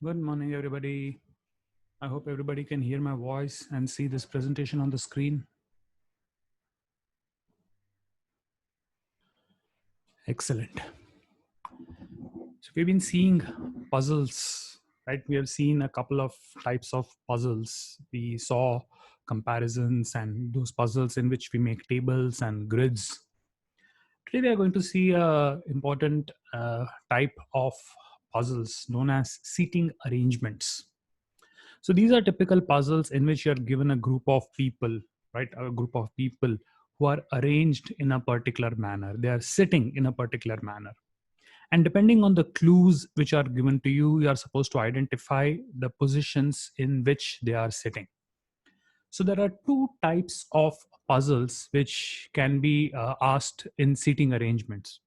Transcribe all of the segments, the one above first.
Good morning, everybody. I hope everybody can hear my voice and see this presentation on the screen. Excellent. So we've been seeing puzzles, right? We have seen a couple of types of puzzles. We saw comparisons and those puzzles in which we make tables and grids. Today we are going to see a important type of puzzles known as seating arrangements. So these are typical puzzles in which you are given a group of people, right? A group of people who are arranged in a particular manner. They are sitting in a particular manner. And depending on the clues which are given to you, you are supposed to identify the positions in which they are sitting. So there are two types of puzzles which can be asked in seating arrangements.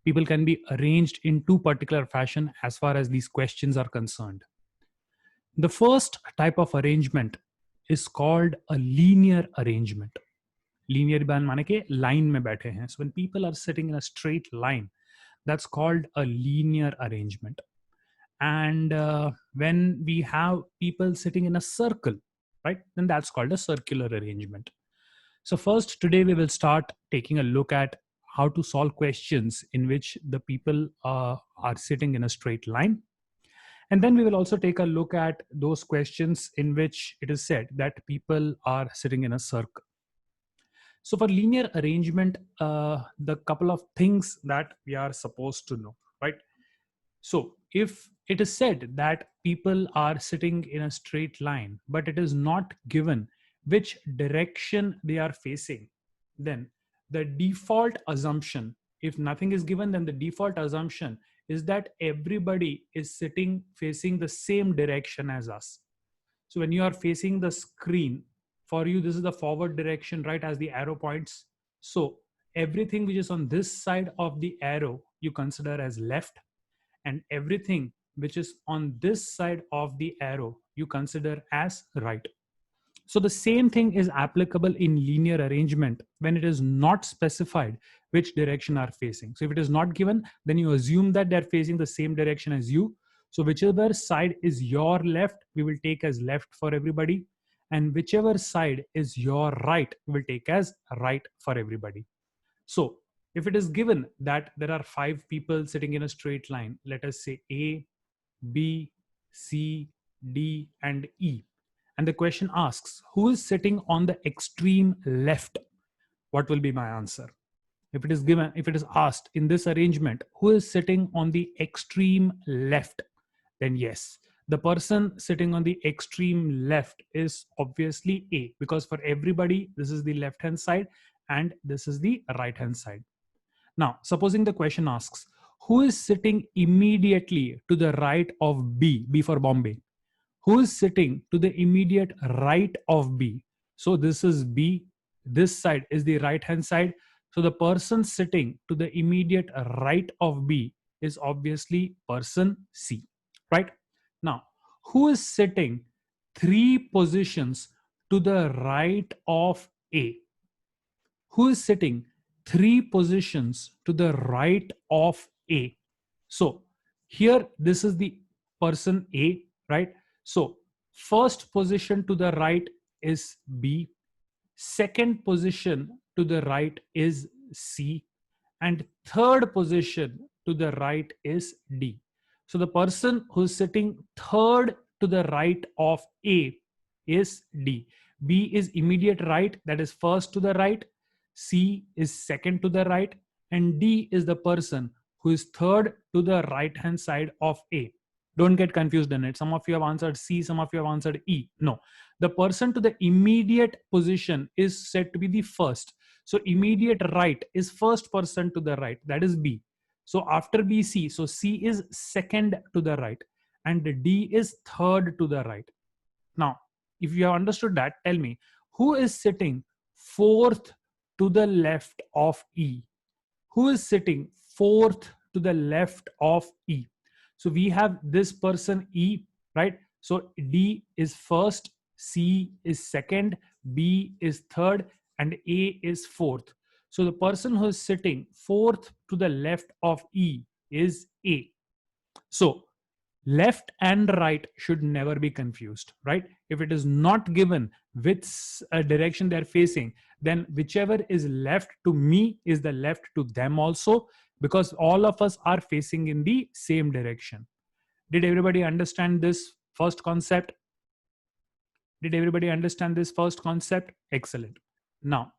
People can be arranged in two particular fashion as far as these questions are concerned. The first type of arrangement is called a linear arrangement. Linear बयान माने के line में बैठे हैं. So when people are sitting in a straight line, that's called a linear arrangement. And when we have people sitting in a circle, right, then that's called a circular arrangement. So first, today we will start taking a look at how to solve questions in which the people are sitting in a straight line. And then we will also take a look at those questions in which it is said that people are sitting in a circle. So for linear arrangement, the couple of things that we are supposed to know, right? So if it is said that people are sitting in a straight line, but it is not given which direction they are facing, then the default assumption, if nothing is given, then the default assumption is that everybody is sitting facing the same direction as us. So when you are facing the screen, for you, this is the forward direction, right, as the arrow points. So everything which is on this side of the arrow, you consider as left, and everything which is on this side of the arrow, you consider as right. So the same thing is applicable in linear arrangement when it is not specified which direction are facing. So if it is not given, then you assume that they're facing the same direction as you. So whichever side is your left, we will take as left for everybody. And whichever side is your right, we will take as right for everybody. So if it is given that there are 5 people sitting in a straight line, let us say A, B, C, D, and E. And the question asks, who is sitting on the extreme left? What will be my answer? If it is given, if it is asked in this arrangement, who is sitting on the extreme left? Then yes, the person sitting on the extreme left is obviously A, because for everybody, this is the left hand side and this is the right hand side. Now, supposing the question asks, who is sitting immediately to the right of B, B for Bombay? Who is sitting to the immediate right of B? So this is B. This side is the right hand side. So the person sitting to the immediate right of B is obviously person C, right? Now, who is sitting 3 positions to the right of A? Who is sitting 3 positions to the right of A? So here, this is the person A, right? So first position to the right is B, second position to the right is C, and third position to the right is D. So the person who's sitting third to the right of A is D. B is immediate right, that is first to the right. C is second to the right, and D is the person who is third to the right hand side of A. Don't get confused in it. Some of you have answered C, some of you have answered E. No, the person to the immediate position is said to be the first. So immediate right is first person to the right, that is B. So after B, C. So C is second to the right, and D is third to the right. Now, if you have understood that, tell me, who is sitting fourth to the left of E? Who is sitting fourth to the left of E? So we have this person E, right? So D is first, C is second, B is third, and A is fourth. So the person who is sitting fourth to the left of E is A. So left and right should never be confused, right? If it is not given which direction they're facing, then whichever is left to me is the left to them also, because all of us are facing in the same direction. Did everybody understand this first concept? Did everybody understand this first concept? Excellent. Now,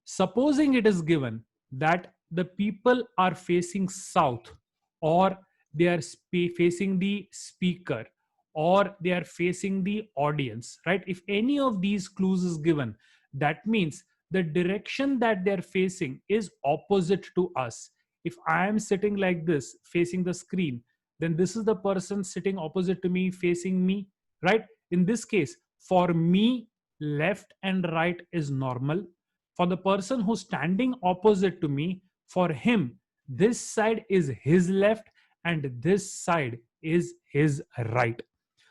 supposing it is given that the people are facing south, or they are facing the speaker, or they are facing the audience, right? If any of these clues is given, that means the direction that they're facing is opposite to us. If I am sitting like this facing the screen, then this is the person sitting opposite to me facing me, right? In this case, for me, left and right is normal. For the person who's standing opposite to me, for him, this side is his left and this side is his right.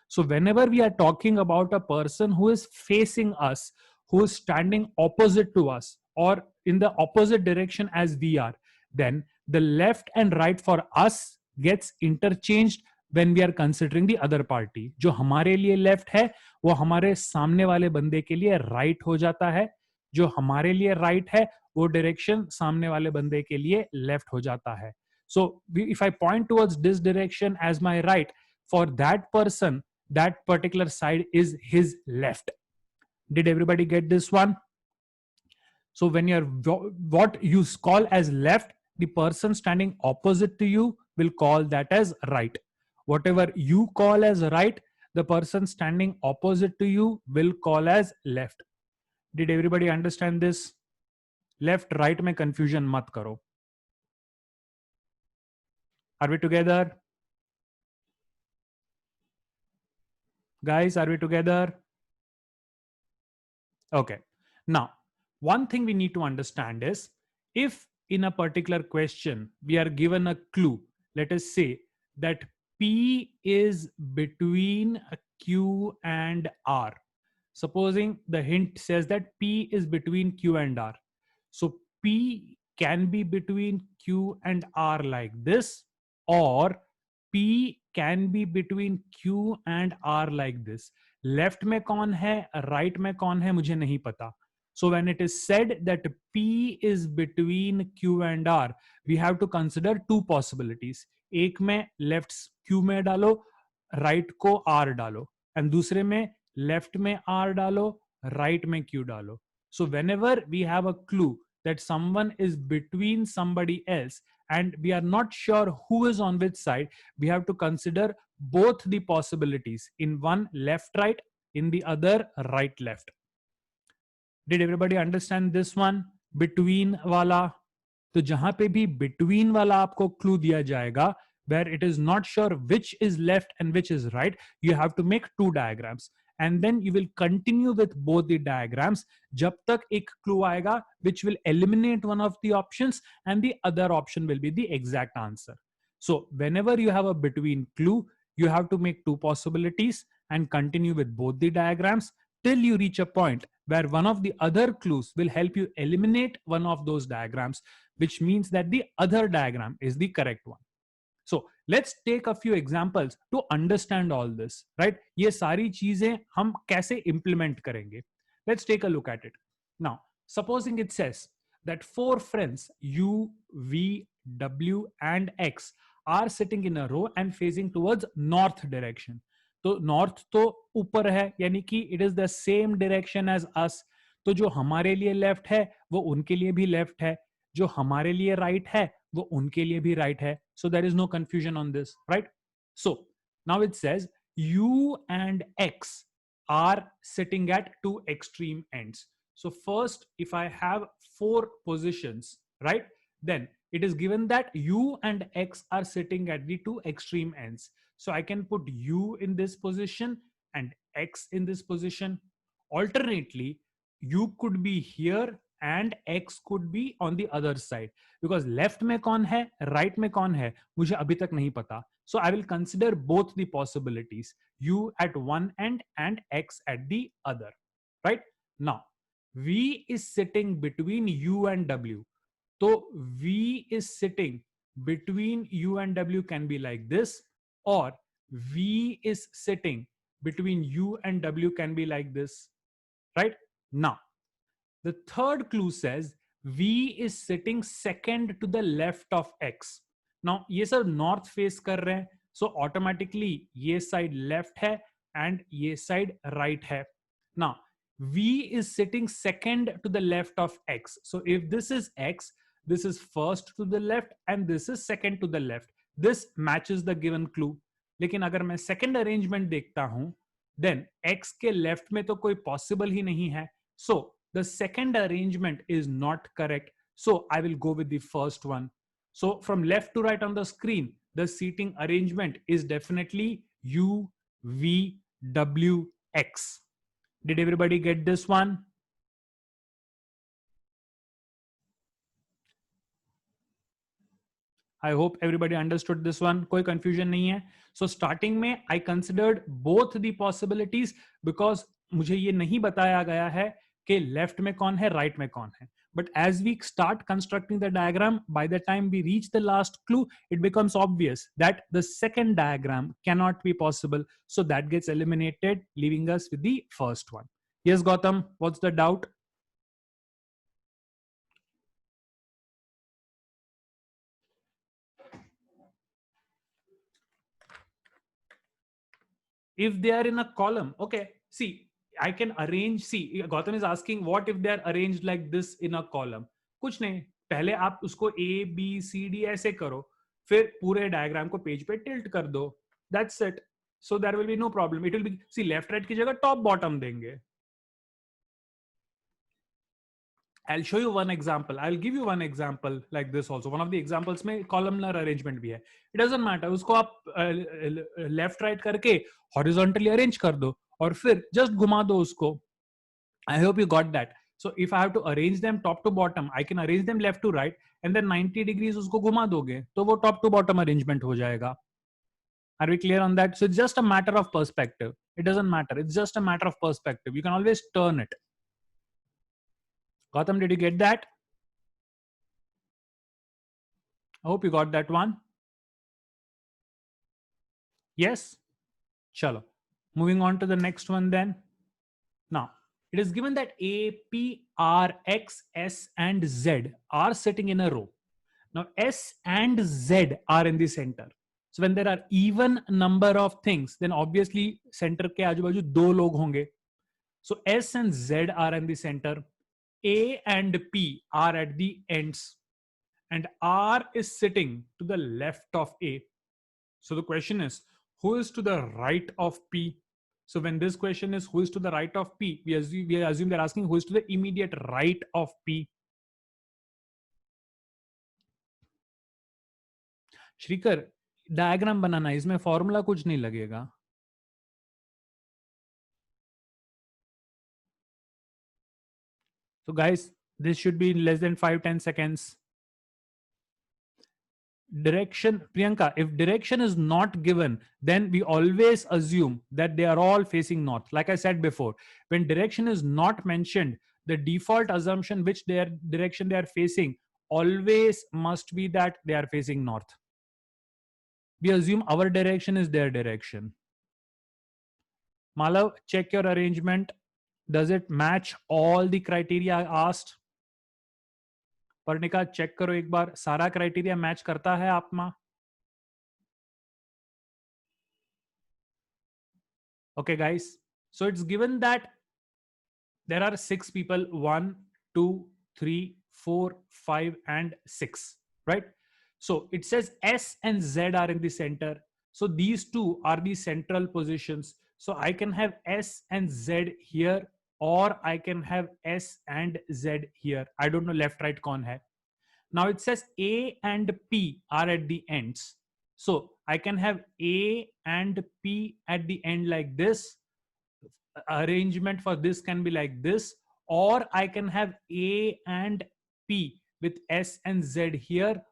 So whenever we are talking about a person who is facing us, who is standing opposite to us, or in the opposite direction as we are, then the left and right for us gets interchanged when we are considering the other party. जो हमारे लिए left है, वो हमारे सामने वाले बंदे के लिए right हो जाता है. जो हमारे लिए right है, वो direction सामने वाले बंदे के लिए left हो जाता है. So if I point towards this direction as my right, for that person, that particular side is his left. Did everybody get this one? So when you're what you call as left, the person standing opposite to you will call that as right. Whatever you call as right, the person standing opposite to you will call as left. Did everybody understand this? Left right mein confusion mat karo. Are we together? Guys, are we together? Okay. Now, one thing we need to understand is, if in a particular question we are given a clue, let us say that P is between Q and R. Supposing the hint says that P is between Q and R. So P can be between Q and R like this, or P can be between Q and R like this. Left में कौन है, right में कौन है, मुझे नहीं पता. So when it is said that P is between Q and R, we have to consider two possibilities. एक में left Q में डालो, right को R डालो, and दूसरे में left में R डालो, right में Q डालो. So whenever we have a clue that someone is between somebody else and we are not sure who is on which side, we have to consider both the possibilities. In one, left right, in the other, right left. Did everybody understand this one? Between wala. तो जहां पे भी between वाला आपको clue दिया जाएगा, where it is not sure which is left and which is right, you have to make two diagrams. And then you will continue with both the diagrams जब तक एक clue आएगा which will eliminate one of the options and the other option will be the exact answer. So whenever you have a between clue, you have to make two possibilities and continue with both the diagrams till you reach a point where one of the other clues will help you eliminate one of those diagrams, which means that the other diagram is the correct one. So let's take a few examples to understand all this, right? ये सारी चीजें हम कैसे implement करेंगे? Let's take a look at it. Now, supposing it says that four friends U, V, W, and X are sitting in a row and facing towards north direction. तो north तो ऊपर है, यानी कि it is the same direction as us. तो जो हमारे लिए लेफ्ट है वो उनके लिए भी लेफ्ट है, जो हमारे लिए राइट है वो उनके लिए भी राइट है. So there is no confusion on this, right? So now it says U and X are sitting at two extreme ends. So first, if I have four positions, right, then it is given that U and X are sitting at the two extreme ends. So I can put U in this position and X in this position. Alternately, U could be here and X could be on the other side. Because left में कौन है, right में कौन है, मुझे अभी तक नहीं पता. So I will consider both the possibilities, U at one end and X at the other, right? Now, V is sitting between U and W. So V is sitting between U and W can be like this, or V is sitting between U and W can be like this, right? Now, the third clue says V is sitting second to the left of X. Now, ये सब north face कर रहे हैं, so automatically ये side left है and ये side right है. Now, V is sitting second to the left of X. So if this is X, this is first to the left and this is second to the left. This matches the given clue. लेकिन अगर मैं second arrangement देखता हूं, then X के left में तो कोई possible ही नहीं है. So the second arrangement is not correct. So I will go with the first one. So from left to right on the screen, the seating arrangement is definitely U, V, W, X. Did everybody get this one? I hope everybody understood this one. कोई confusion नहीं है. So starting में I considered both the possibilities because मुझे ये नहीं बताया गया है कि left में कौन है, right में कौन है. But as we start constructing the diagram, by the time we reach the last clue, it becomes obvious that the second diagram cannot be possible. So that gets eliminated, leaving us with the first one. Yes, Gautam, what's the doubt? If they are in a column, okay, see, I can arrange, see, Gautam is asking what if they are arranged like this in a column. कुछ नहीं, पहले आप उसको A, B, C, D ऐसे करो, फिर पूरे diagram को पेज पे टिल्ट कर दो. That's it. So there will be no problem. It will be, see, left right की जगह top bottom देंगे. I'll show you one example. I'll give you one example like this also. One of the examples में columnar arrangement भी है. It doesn't matter. उसको आप left right करके horizontally arrange कर दो और फिर just घुमा दो उसको. I hope you got that. So if I have to arrange them top to bottom, I can arrange them left to right and then 90 degrees उसको घुमा दोगे तो वो top to bottom arrangement हो जाएगा. Are we clear on that? So it's just a matter of perspective. It doesn't matter. It's just a matter of perspective. You can always turn it. Gautam, did you get that? I hope you got that one. Yes? Chalo. Moving on to the next one then. Now, it is given that A, P, R, X, S, and Z are sitting in a row. Now, S and Z are in the center. So when there are even number of things, then obviously center के आजू बाजू दो लोग होंगे. So S and Z are in the center. A and P are at the ends. And R is sitting to the left of A. So the question is, who is to the right of P? So when this question is who is to the right of P, we assume they're asking who is to the immediate right of P. Shrikar, diagram बनाना, इसमें formula कुछ नहीं लगेगा. So guys, this should be in less than 5-10 seconds. Direction, Priyanka, if direction is not given, then we always assume that they are all facing north. Like I said before, when direction is not mentioned, the default assumption which their direction they are facing always must be that they are facing north. We assume our direction is their direction. Malav, check your arrangement. Does it match all the criteria I asked? Parnika check करो एक बार, सारा criteria match करता है आप में? Okay guys, so it's given that there are 6 people, 1, 2, 3, 4, 5 and 6, right? So it says S and Z are in the center. So these two are the central positions. So I can have S and Z here, or I can have S and Z here. I don't know left right kaun hai. Now it says A and P are at the ends. So I can have A and P at the end like this. Arrangement for this can be like this, or I can have A and P with S and Z here,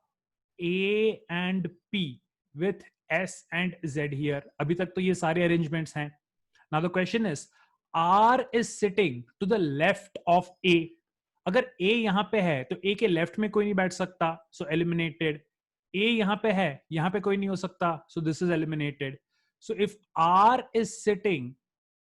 A and P with S and Z here. अभी तक तो ये सारे arrangements हैं. Now the question is, R is sitting to the left of A. अगर A यहाँ पे है तो A के लेफ्ट में कोई नहीं बैठ सकता, so eliminated. A यहाँ पे है, यहाँ पे कोई नहीं हो सकता, so this is eliminated. So if R is sitting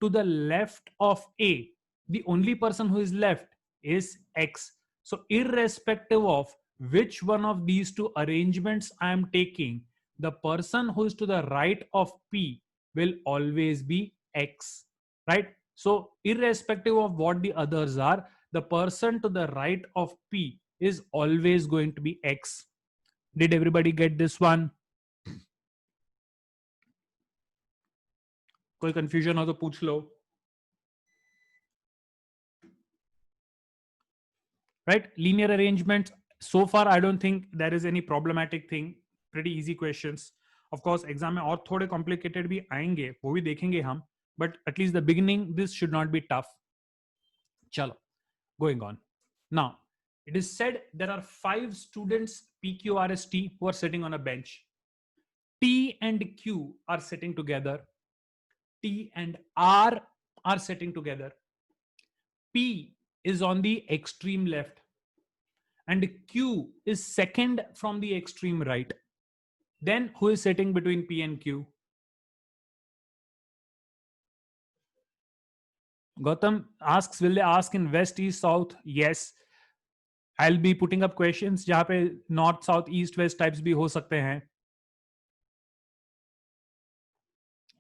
to the left of A, the only person who is left is X. So irrespective of which one of these two arrangements I am taking, the person who is to the right of P will always be X, right? So irrespective of what the others are, the person to the right of P is always going to be X. Did everybody get this one? कोई confusion हो तो पूछ लो. Right? Linear arrangement. So far, I don't think there is any problematic thing. Pretty easy questions. Of course, exam में और थोड़े complicated भी आएंगे, वो भी देखेंगे हम. But at least the beginning, this should not be tough. Chalo, going on. Now, it is said there are 5 students PQRST who are sitting on a bench. T and Q are sitting together. T and R are sitting together. P is on the extreme left and Q is second from the extreme right. Then who is sitting between P and Q? Gautam asks, will they ask in west, east, south? Yes. I'll be putting up questions जहाँ पे north, south, east, west types भी हो सकते हैं.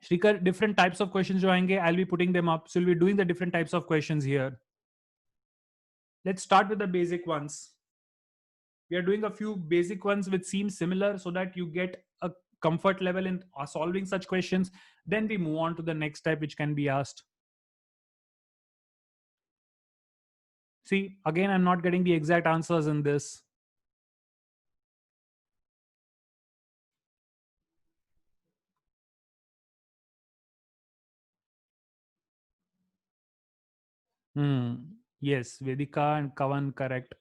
Shrikar, different types of questions जो आएंगे, I'll be putting them up. So we'll be doing the different types of questions here. Let's start with the basic ones. We are doing a few basic ones which seem similar so that you get a comfort level in solving such questions. Then we move on to the next type which can be asked. See, again, I'm not getting the exact answers in this. Yes, Vedika and Kavan, correct.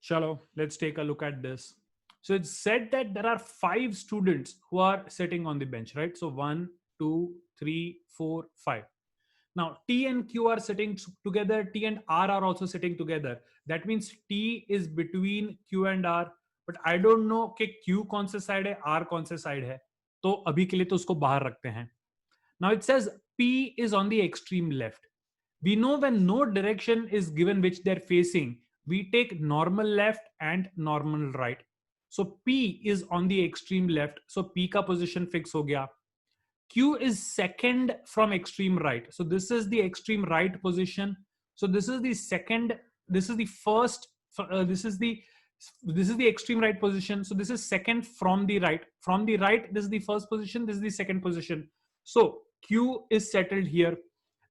Chalo, let's take a look at this. So it's said that there are 5 students who are sitting on the bench, right? So 1, 2, 3, 4, 5. Now T and Q are sitting together. T and R are also sitting together. That means T is between Q and R. But I don't know कि Q कौन से side है, R कौन से side है. तो अभी के लिए तो उसको बाहर रखते हैं. Now it says P is on the extreme left. We know when no direction is given which they're facing, we take normal left and normal right. So P is on the extreme left. So P ka position fix ho gaya. Q is second from extreme right. So this is the extreme right position. So this is the second, this is the first, this is the extreme right position. So this is second from the right. From the right, this is the first position, this is the second position. So Q is settled here.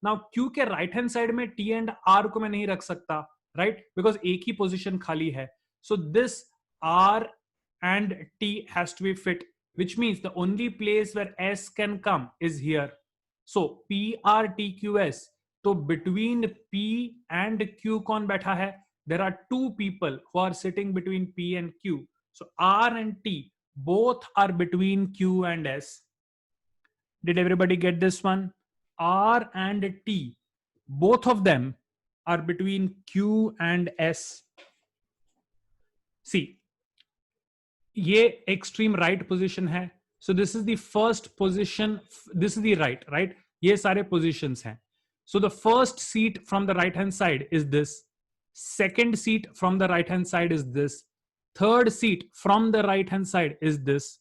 Now Q के right hand side में T and R को मैं नहीं रख सकता, right? Because एक ही position खाली है. So this R and T has to be fit, which means the only place where S can come is here. So PRTQS. So between P and Q कौन बैठा है? There are 2 people who are sitting between P and Q. So R and T both are between Q and S. Did everybody get this one? R and T, both of them are between Q and S. See, ये extreme right position है. So this is the first position. This is the right? ये सारे positions हैं. So the first seat from the right hand side is this. Second seat from the right hand side is this. Third seat from the right hand side is this.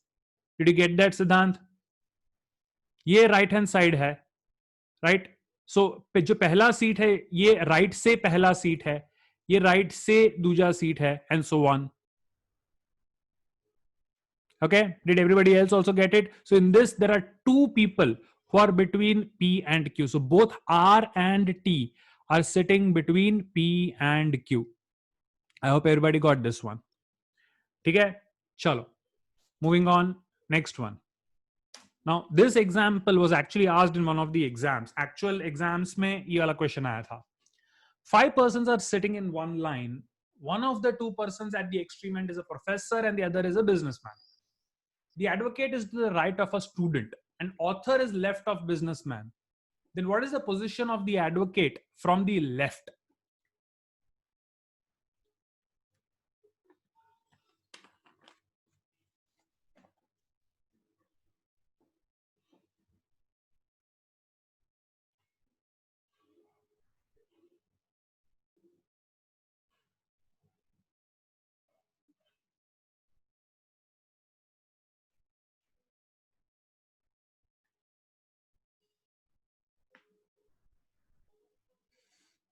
Did you get that, Siddhant? ये right hand side है. Right. सो जो पहला seat है ये right से पहला seat है, ये राइट से दूसरा सीट है, and so on. Okay, did everybody else also get it? So in this there are 2 people who are between P and Q. So both R and T are sitting between P and Q. I hope everybody got this one. ठीक है, चलो moving on, next one. Now this example was actually asked in one of the exams. Actual exams में ये वाला question आया था. 5 persons are sitting in one line. One of the 2 persons at the extreme end is a professor and the other is a businessman. The advocate is to the right of a student. and author is left of businessman, then what is the position of the advocate from the left?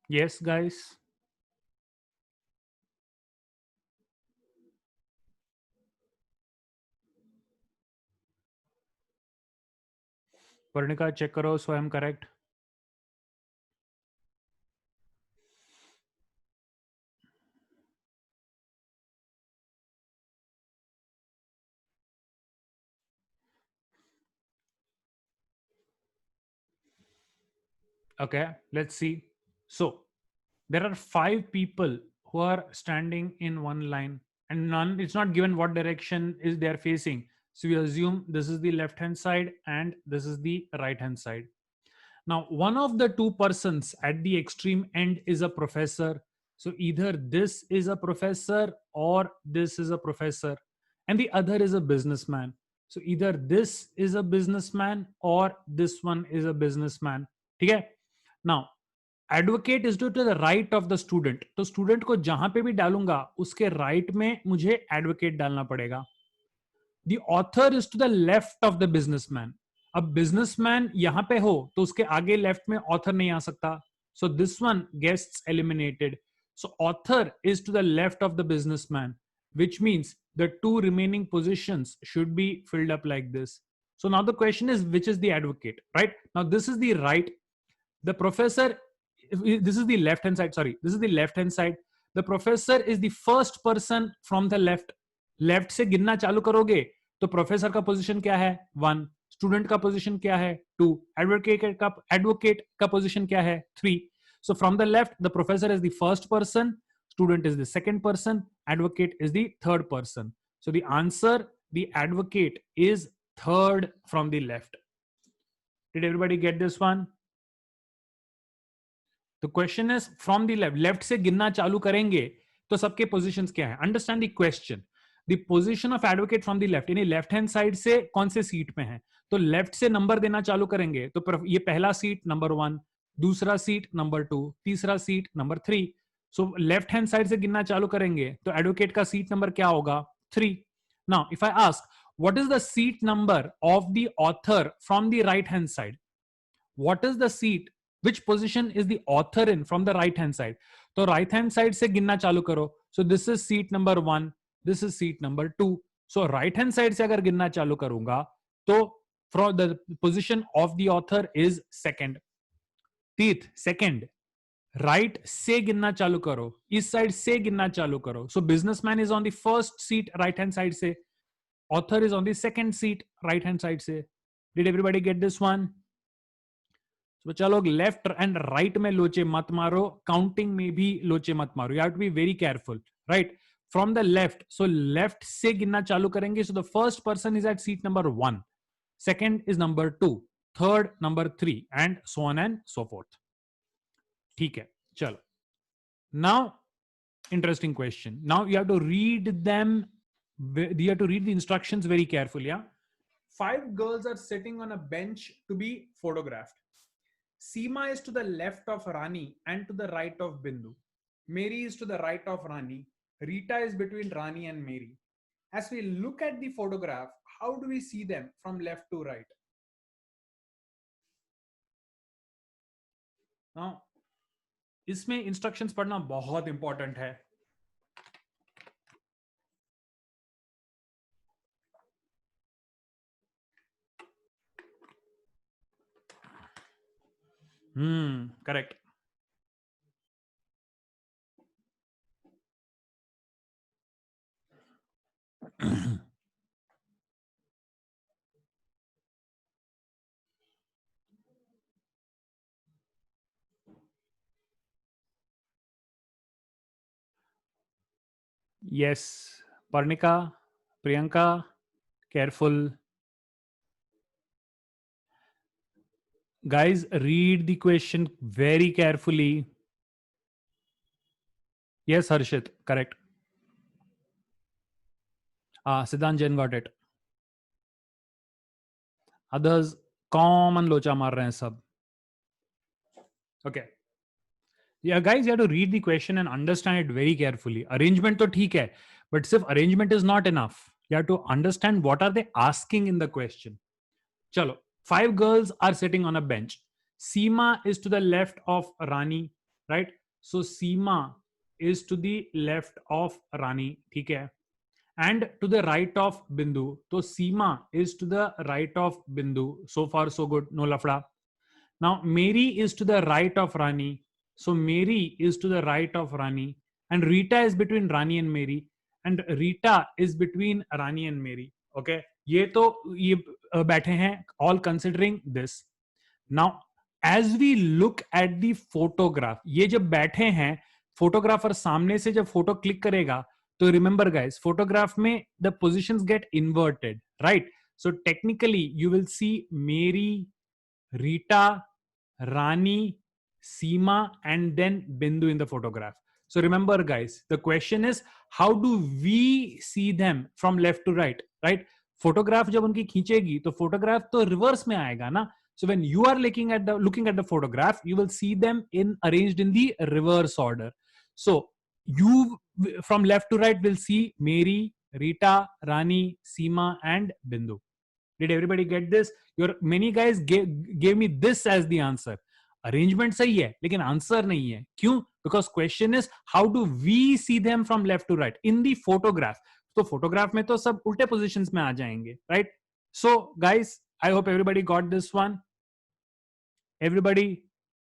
Yes, guys. Parnika, check karo, so I'm correct. Okay, let's see. So there are 5 people who are standing in one line, and none, it's not given what direction is they're facing. So we assume this is the left hand side and this is the right hand side. Now, one of the two persons at the extreme end is a professor. So either this is a professor or this is a professor, and the other is a businessman. So either this is a businessman or this one is a businessman. Okay. Now, advocate is to the right of the student, तो student को जहां पे भी डालूंगा उसके right में मुझे advocate डालना पड़ेगा. The author is to the left of the businessman. अब बिजनेसमैन यहां पे हो तो उसके आगे लेफ्ट में ऑथर नहीं आ सकता. So this one gets eliminated. So author is to the left of the businessman, which means the two remaining positions should be filled up like this. So now the question is, which is the advocate, right? Now this is the right. The professor, this is the left hand side, sorry, this is the left hand side. The professor is the first person from the left. Left से गिनना चालू करोगे तो professor का position क्या है? 1. Student का position क्या है? 2. एडवोकेट का पोजीशन क्या है? 3. So from the left, the professor is the first person, student is the second person, advocate is the third person. So the answer, the advocate, is third from the left. Did everybody get this one? The question is from the left. Left से गिनना चालू करेंगे तो सबके positions क्या है? Understand the question. The position of advocate from the left, यानी left hand side से कौन से सीट पे है? तो लेफ्ट से नंबर देना चालू करेंगे तो ये पहला सीट नंबर 1, दूसरा सीट नंबर 2, तीसरा seat number 3. So left hand side से गिनना चालू करेंगे तो एडवोकेट का सीट नंबर क्या होगा? 3. Now if I ask what is the seat number of the author from the right hand side, what is the seat, which position is the author in from the right hand side? तो right hand side से गिनना चालू करो. So this is seat number 1, this is seat number 2. So right hand side से अगर गिनना चालू करूंगा तो from the position of the author is second. तीर्थ second. राइट से गिनना चालू करो, इस साइड से गिनना चालू करो. So businessman is on the first seat right hand side से, author is on the second seat right hand side से. Did everybody get this one? तो चलो लेफ्ट एंड राइट में लोचे मत मारो, काउंटिंग में भी लोचे मत मारो. You have to be very careful, right? From the left, so left से गिनना चालू करेंगे. So the first person is at seat number 1, second is number 2, third number 3 and so on and so forth. ठीक है, चलो. Now interesting question. Now you have to read them, you have to read the instructions very carefully. Yeah, 5 girls are sitting on a bench to be photographed. Seema is to the left of Rani and to the right of Bindu. Mary is to the right of Rani. Rita is between Rani and Mary. As we look at the photograph, how do we see them from left to right? Now, इसमें instructions पढ़ना बहुत important है. Correct. Yes, Parnika, Priyanka, careful. Guys, read the question very carefully. Yes, Harshit, correct. Siddhant Jain got it. Others common locha maar rahe hain sab. Okay. Yeah, guys, you have to read the question and understand it very carefully. Arrangement to theek hai, but sirf arrangement is not enough. You have to understand what are they asking in the question. Chalo, 5 girls are sitting on a bench. Seema is to the left of Rani, right? So Seema is to the left of Rani, theek hai, and to the right of Bindu. So Seema is to the right of Bindu. So far so good, no lafda. Now, Mary is to the right of Rani. So, Mary is to the right of Rani. And Rita is between Rani and Mary. And Rita is between Rani and Mary. Okay. ये तो ये बैठे हैं all considering this. Now, as we look at the photograph, ये जब बैठे हैं photographer सामने से जब फोटो क्लिक करेगा तो रिमेंबर गाइस फोटोग्राफ में the positions get inverted right so technically you will see मेरी Rita, Rani, Seema, and then Bindu in the photograph. So remember, guys, the question is how do we see them from left to right? Right? Photograph जब उनकी खींचेगी तो photograph तो reverse में आएगा ना. So when you are looking at the photograph, you will see them arranged in the reverse order. So you from left to right will see Mary, Rita, Rani, Seema, and Bindu. Did everybody get this? Your many guys gave me this as the answer. Arrangement सही है लेकिन answer नहीं है. क्यों? Because question is how do we see them from left to right in the photograph? तो photograph में तो सब उल्टे positions में आ जाएंगे, right? So guys, I hope everybody got this one. Everybody,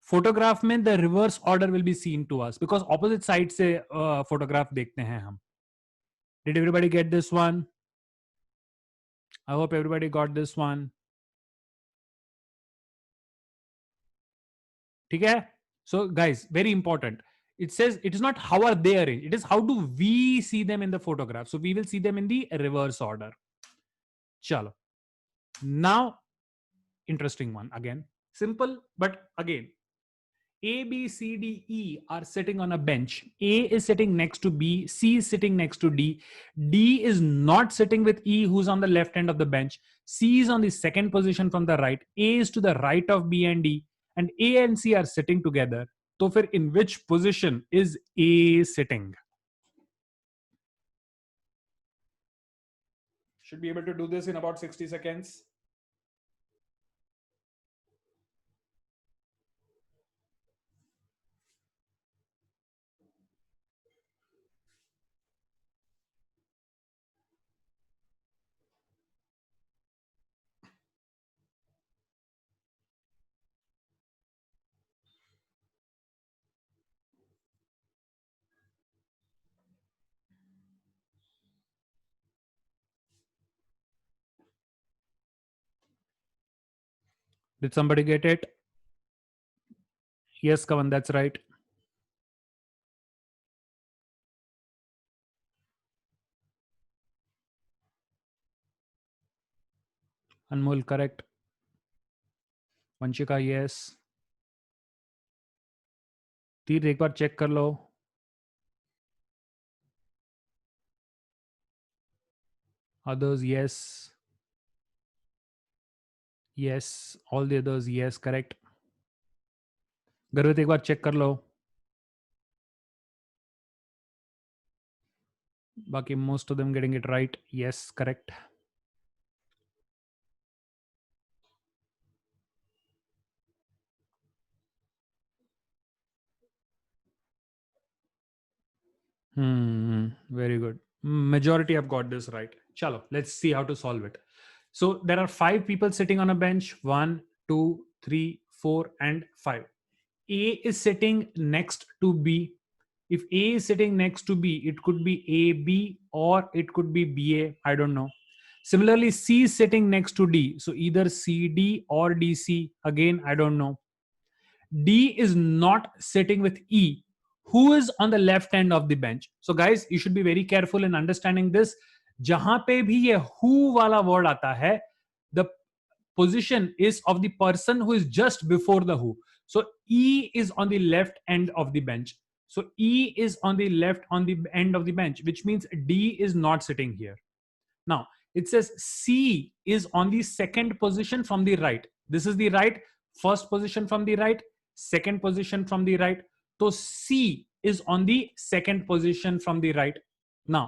photograph में the reverse order will be seen to us because opposite side से photograph देखते हैं हम. Did everybody get this one? I hope everybody got this one. Okay? So guys, very important. It says it is not how are they arranged. It is how do we see them in the photograph. So we will see them in the reverse order. Chalo. Now, interesting one again. Simple, but again, A, B, C, D, E are sitting on a bench. A is sitting next to B. C is sitting next to D. D is not sitting with E, who's on the left end of the bench. C is on the second position from the right. A is to the right of B and D. And A and C are sitting together. So, in which position is A sitting? Should be able to do this in about 60 seconds. Did somebody get it? Yes, Kavan, that's right. Anmol, correct. Vanshika, yes. तीर एक बार check कर लो. Others, yes. Yes. All the others, yes, correct. गर्वित एक बार check कर लो. बाकी most of them getting it right. Yes, correct. Very good. Majority have got this right. Chalo, let's see how to solve it. So there are 5 people sitting on a bench. 1, 2, 3, 4, and 5. A is sitting next to B. If A is sitting next to B, it could be AB or it could be BA. I don't know. Similarly, C is sitting next to D. So either CD or DC. Again, I don't know. D is not sitting with E, who is on the left end of the bench. So guys, you should be very careful in understanding this. जहां पे भी ये who वाला word आता है, the position is of the person who is just before the who. So E is on the left end of the bench. So E is on the left on the end of the bench, which means D is not sitting here. Now it says C is on the second position from the right. This is the right, first position from the right, second position from the right. So C is on the second position from the right. Now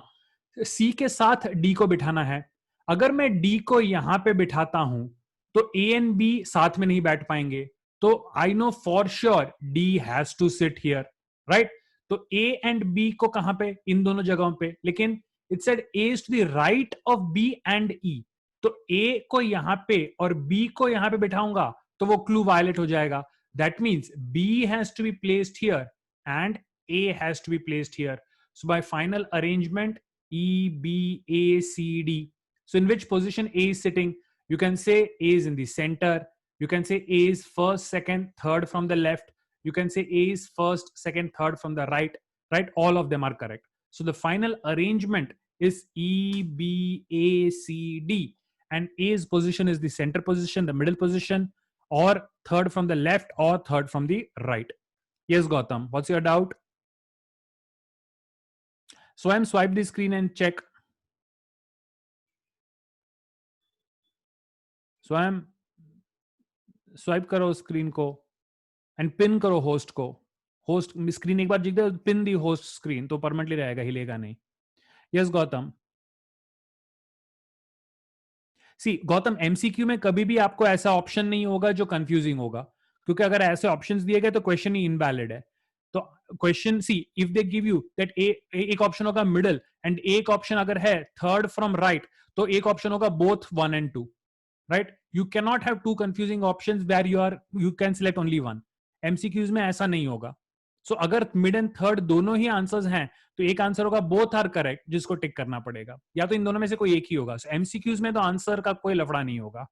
C के साथ D को बिठाना है. अगर मैं D को यहां पे बिठाता हूं तो A and B साथ में नहीं बैठ पाएंगे. तो I know for sure D has to sit here, right? तो A and B को कहां पे? इन दोनों जगहों पे. लेकिन it said A is to the right of B and E. तो A को यहां पे और B को यहां पे बिठाऊंगा तो वो क्लू वायलेट हो जाएगा. That means B has to be placed here and A has to be placed here. So by final arrangement, E, B, A, C, D. So in which position A is sitting? You can say A is in the center. You can say A is first, second, third from the left. You can say A is first, second, third from the right. Right? All of them are correct. So the final arrangement is E, B, A, C, D. And A's position is the center position, the middle position, or third from the left, or third from the right. Yes, Gautam. What's your doubt? So I'm swipe the screen and check. So I'm swipe करो screen को and pin करो host को. Host screen एक बार दिख दे, pin the host screen, तो permanently रहेगा, हिलेगा नहीं. Yes Gautam. सी Gautam, MCQ में कभी भी आपको ऐसा ऑप्शन नहीं होगा जो कंफ्यूजिंग होगा, क्योंकि अगर ऐसे ऑप्शंस दिए गए तो क्वेश्चन ही इनवैलिड है. तो question C, if they give you that एक ऑप्शन होगा मिडल एंड एक ऑप्शन अगर है थर्ड फ्रॉम राइट, तो एक ऑप्शन होगा both 1 and 2. right? You cannot have two confusing options where you can select only one. MCQs में ऐसा नहीं होगा. So अगर मिड एंड थर्ड दोनों ही आंसर्स हैं तो एक आंसर होगा बोथ आर करेक्ट, जिसको टिक करना पड़ेगा, या तो इन दोनों में से कोई एक ही होगा. So MCQs में तो आंसर का कोई लफड़ा नहीं होगा.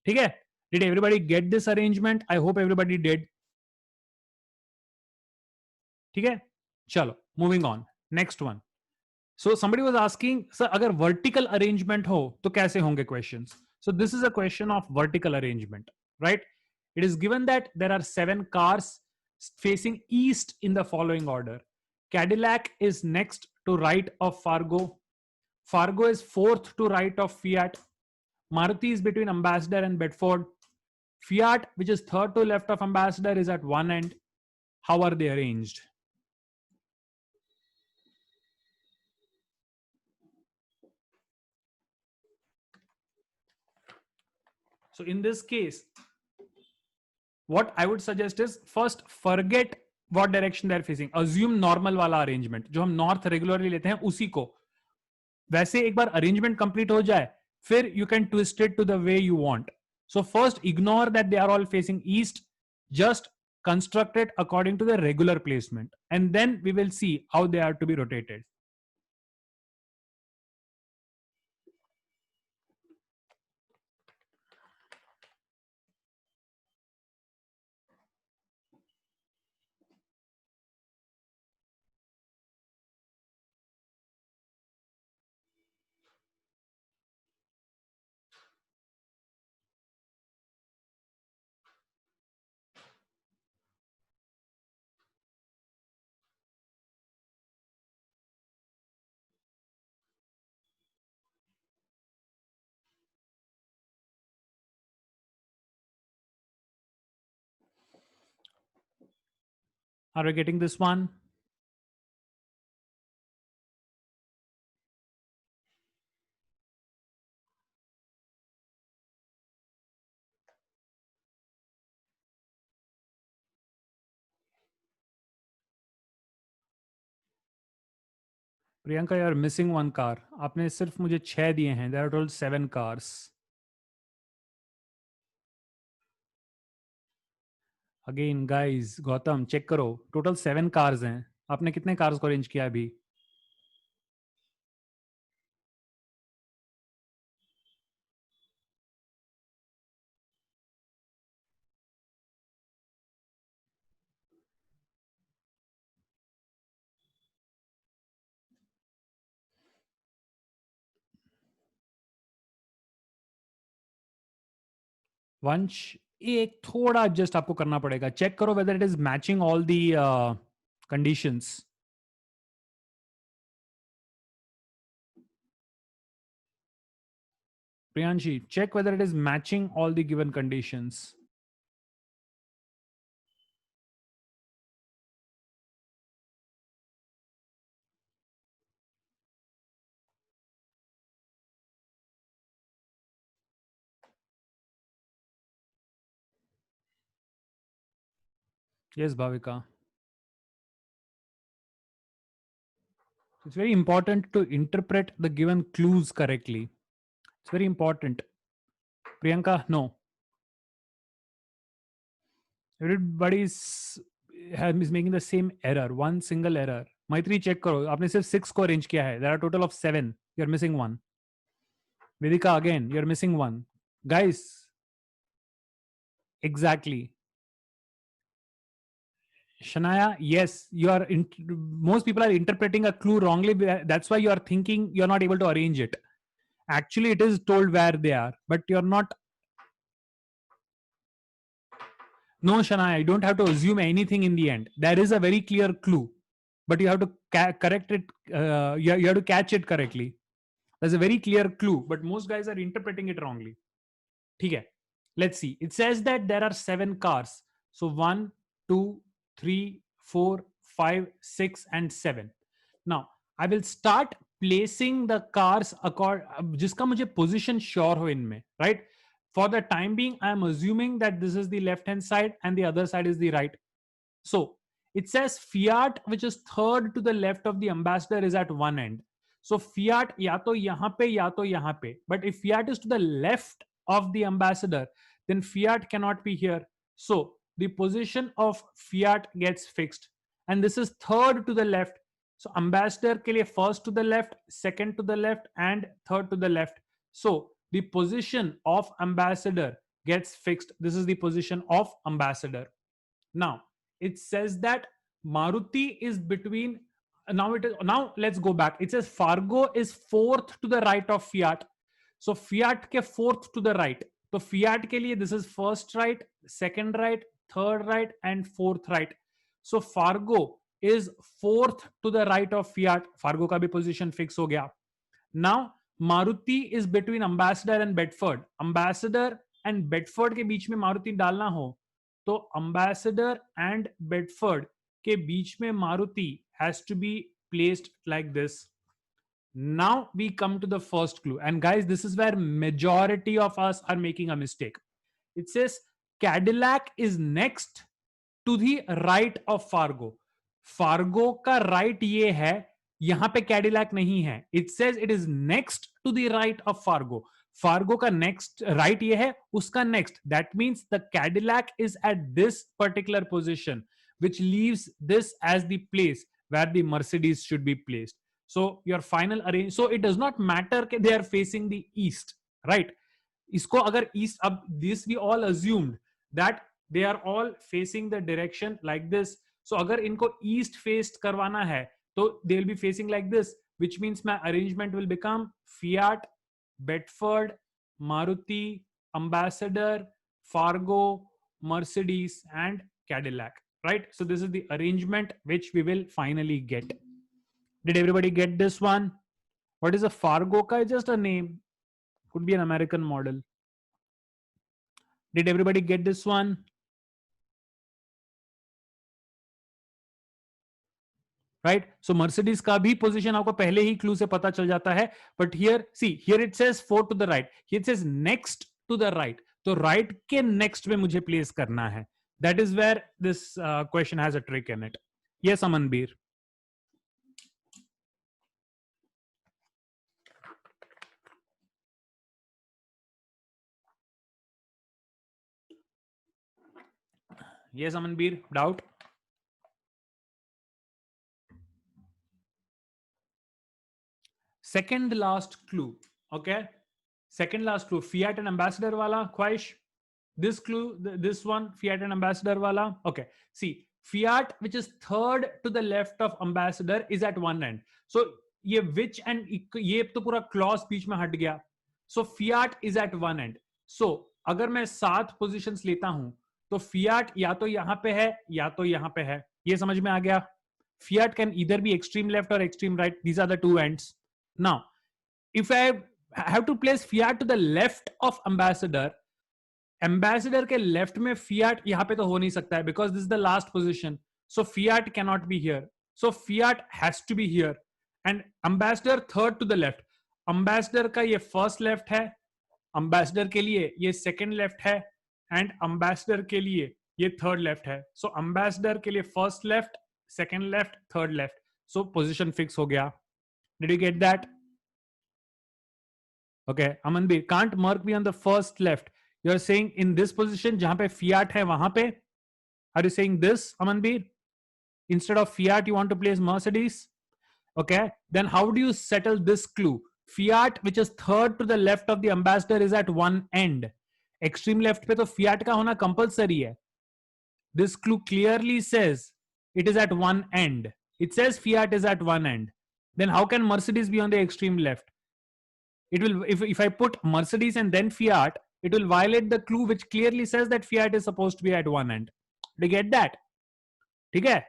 ठीक है? Did everybody get this arrangement? I hope everybody did. ठीक है? चलो, moving on. Next one. So somebody was asking, sir, अगर vertical arrangement हो तो कैसे होंगे questions? So this is a question of vertical arrangement, right? It is given that there are 7 cars facing east in the following order. Cadillac is next to right of Fargo. Fargo is fourth to right of Fiat. Maruti is between Ambassador and Bedford. Fiat, which is third to left of Ambassador, is at one end. How are they arranged? So in this case, what I would suggest is first forget what direction they're facing. Assume normal वाला arrangement, जो हम north regularly लेते हैं उसी को. वैसे एक बार arrangement complete हो जाए, फिर you can twist it to the way you want. So first ignore that they are all facing east. Just construct it according to the regular placement, and then we will see how they are to be rotated. Are we getting this one? Priyanka, you are missing one car. आपने सिर्फ मुझे 6 दिए हैं. There are total 7 cars. Again guys, Gautam check करो, total 7 cars हैं. आपने कितने cars को अरेंज किया अभी? वंश एक थोड़ा एडजस्ट आपको करना पड़ेगा. चेक करो whether it is matching all the conditions. Priyanshi, check whether it is matching all the given conditions. Yes, Bhavika. It's very important to interpret the given clues correctly. It's very important. Priyanka, no. Everybody is making the same error, one single error. Maitri, check karo. आपने सिर्फ 6 को arrange किया है. There are a total of 7. You're missing one. Vedika, again, you're missing one. Guys, exactly. Shanaya, yes, you are. Most people are interpreting a clue wrongly. That's why you are thinking you're not able to arrange it. Actually, it is told where they are, but you're not. No, Shanaya, you don't have to assume anything in the end. There is a very clear clue, but you have to correct it. You have to catch it correctly. There's a very clear clue, but most guys are interpreting it wrongly. Okay, let's see. It says that there are 7 cars. So 1, 2, 3, 4, 5, 6, and 7. Now I will start placing the cars जिसका मुझे position sure हो इनमें, right? For the time being, I am assuming that this is the left hand side and the other side is the right. So it says Fiat, which is third to the left of the ambassador, is at one end. So Fiat या तो यहाँ पे या तो यहाँ पे. But if Fiat is to the left of the ambassador, then Fiat cannot be here. So the position of Fiat gets fixed. And this is third to the left. So ambassador के लिए first to the left, second to the left, and third to the left. So the position of ambassador gets fixed. This is the position of ambassador. Now it says that Maruti is between. Now let's go back. It says Fargo is fourth to the right of Fiat. So Fiat ke fourth to the right. So Fiat ke liye this is first right, second right, third right, and fourth right. So Fargo is fourth to the right of Fiat. Fargo ka bhi position fix ho gaya. Now Maruti is between Ambassador and Bedford. Ambassador and Bedford के बीच में Maruti डालना हो तो Ambassador and Bedford के बीच में Maruti has to be placed like this. Now we come to the first clue, and guys, this is where majority of us are making a mistake. It says Cadillac is next to the right of Fargo. Fargo का right ये है, यहाँ पे Cadillac नहीं है. It says it is next to the right of Fargo. Fargo का next right ये है, उसका next. That means the Cadillac is at this particular position, which leaves this as the place where the Mercedes should be placed. So your final arrange. So it does not matter that they are facing the east, right? इसको अगर east, अब this we all assumed that they are all facing the direction like this. So अगर इनको east faced करवाना है तो they will be facing like this, which means my arrangement will become Fiat, Bedford, Maruti, Ambassador, Fargo, Mercedes, and Cadillac, right? So this is the arrangement which we will finally get. Did everybody get this one? What is a Fargo ka? It's just a name. Could be an American model. Did everybody get this one? Right? So Mercedes का भी position आपको पहले ही clue से पता चल जाता है. But here, see, here it says 4 to the right. Here it says next to the right. तो right के next में मुझे place करना है. That is where this question has a trick in it. Yes, Amanbir. Yes, Amanbir. Doubt? Second last clue. Okay. Second last clue. Fiat and Ambassador wala. Khwahish. This clue, this one, Fiat and Ambassador wala. Okay. See, Fiat, which is third to the left of Ambassador, is at one end. So ये which and ये तो पूरा clause बीच में हट गया. So Fiat is at one end. So अगर मैं 7 positions लेता हूं तो फियाट या तो यहां पे है या तो यहां पे है. ये समझ में आ गया. Fiat can either be extreme left और extreme right. These are the two ends. Now if I have to place fiat to the left of ambassador, ambassador के left में fiat यहाँ पे तो हो नहीं सकता है because this is the last position. So fiat cannot be here. So fiat has to be here. And ambassador third to the left. Ambassador का ये first left है. Ambassador के लिए ये second left है. And ambassador के लिए ये third left है. So ambassador के लिए first left, second left, third left. So position fix हो गया. Did you get that? Okay, Amanbir, can't Merc be on the first left? You're saying in this position, jahan pe fiat hai, wahan pe? Are you saying this, Amanbir? Instead of fiat, you want to place Mercedes? Okay, then how do you settle this clue? Fiat, which is third to the left of the ambassador, is at one end. Extreme left pe to fiat ka hona compulsory hai. This clue clearly says it is at one end. It says fiat is at one end. Then how can Mercedes be on the extreme left? It will, if I put Mercedes and then Fiat, it will violate the clue which clearly says that Fiat is supposed to be at one end. Do you get that? Okay.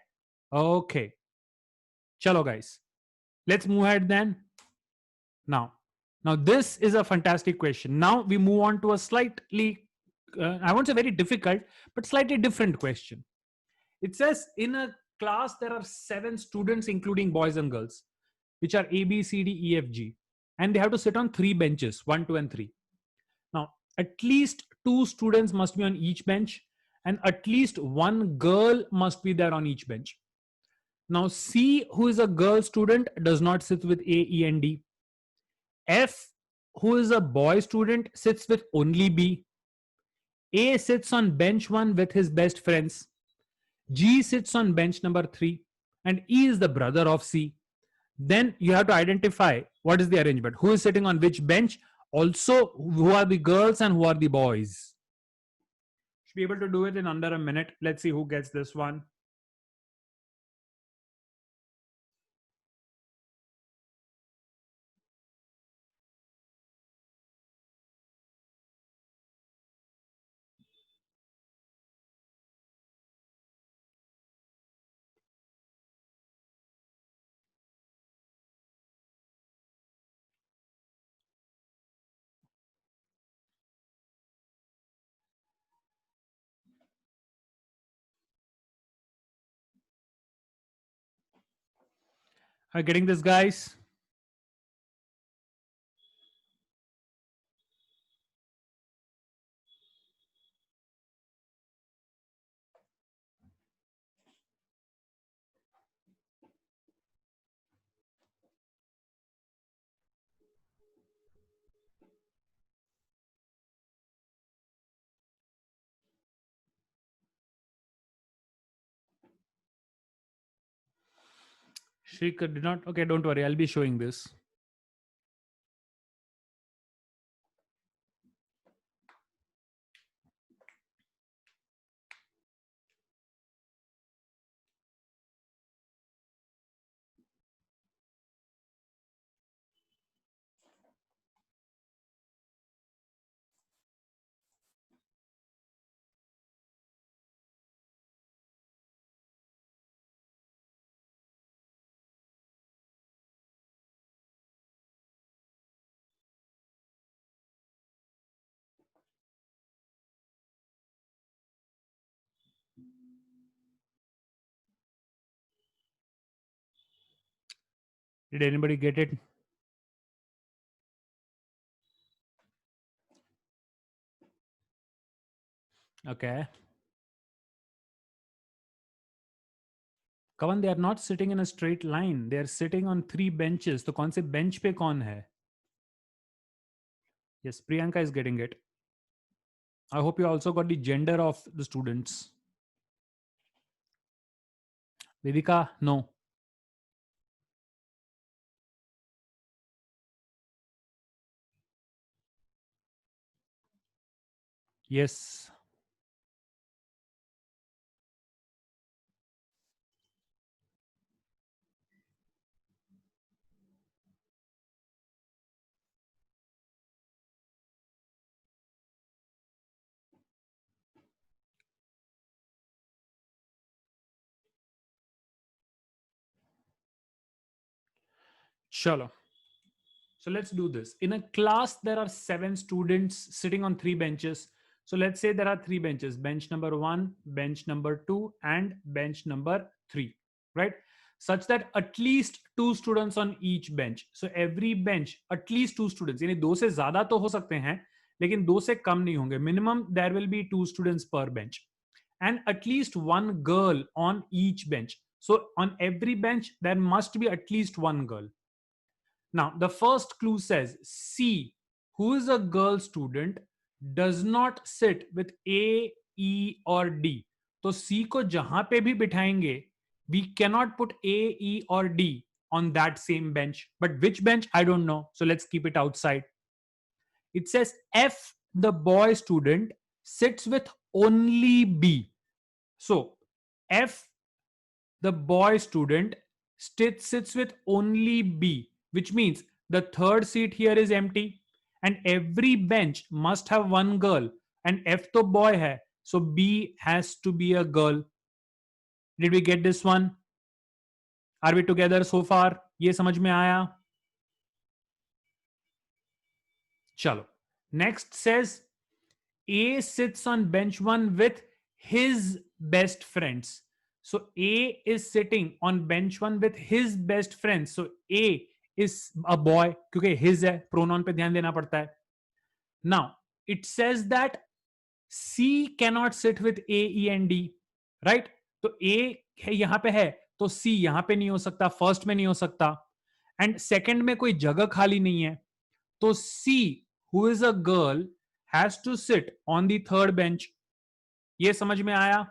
Okay. Chalo guys. Let's move ahead then. Now this is a fantastic question. Now we move on to a slightly, I won't say very difficult, but slightly different question. It says in a class there are 7 students, including boys and girls, which are A, B, C, D, E, F, G. And they have to sit on 3 benches, 1, 2, and 3. Now, at least 2 students must be on each bench, and at least 1 girl must be there on each bench. Now, C, who is a girl student, does not sit with A, E, and D. F, who is a boy student, sits with only B. A sits on bench 1 with his best friends. G sits on bench number 3. And E is the brother of C. Then you have to identify what is the arrangement, who is sitting on which bench, also who are the girls and who are the boys. Should be able to do it in under a minute. Let's see who gets this one. Are you getting this, guys? Shrikar did not. Okay, don't worry. I'll be showing this. Did anybody get it? Okay. Kavan, they are not sitting in a straight line. They are sitting on 3 benches. So, kaun se bench pe kaun hai? Yes, Priyanka is getting it. I hope you also got the gender of the students. Vedika, no. Yes. Chalo. So let's do this. In a class, there are 7 students sitting on 3 benches. So let's say there are 3 benches: bench number 1, bench number 2, and bench number 3, right? Such that at least 2 students on each bench. So every bench, at least 2 students. यानी 2 से ज्यादा तो हो सकते हैं, लेकिन 2 से कम नहीं होंगे. Minimum there will be 2 students per bench. And at least one girl on each bench. So on every bench, there must be at least one girl. Now, the first clue says C, who is a girl student, does not sit with A, E, or D. तो C को जहां पे भी बिठाएंगे, we cannot put A, E, or D on that same bench. But which bench? I don't know. So let's keep it outside. It says F, the boy student, sits with only B. So F, the boy student, sits with only B, which means the third seat here is empty, and every bench must have one girl, and F to boy hai, so B has to be a girl. Did we get this one? Are we together so far? ये समझ में आया? Chalo. Next says A sits on bench 1 with his best friends. So A is sitting on bench 1 with his best friends. So A is a boy क्योंकि his है, pronoun पे ध्यान देना पड़ता है. Now it says that C cannot sit with A, E and D, right? तो A यहां पे है तो C यहां पे नहीं हो सकता, फर्स्ट में नहीं हो सकता, एंड सेकंड में कोई जगह खाली नहीं है. तो C, who is a girl, has to sit on the third bench. ये समझ में आया?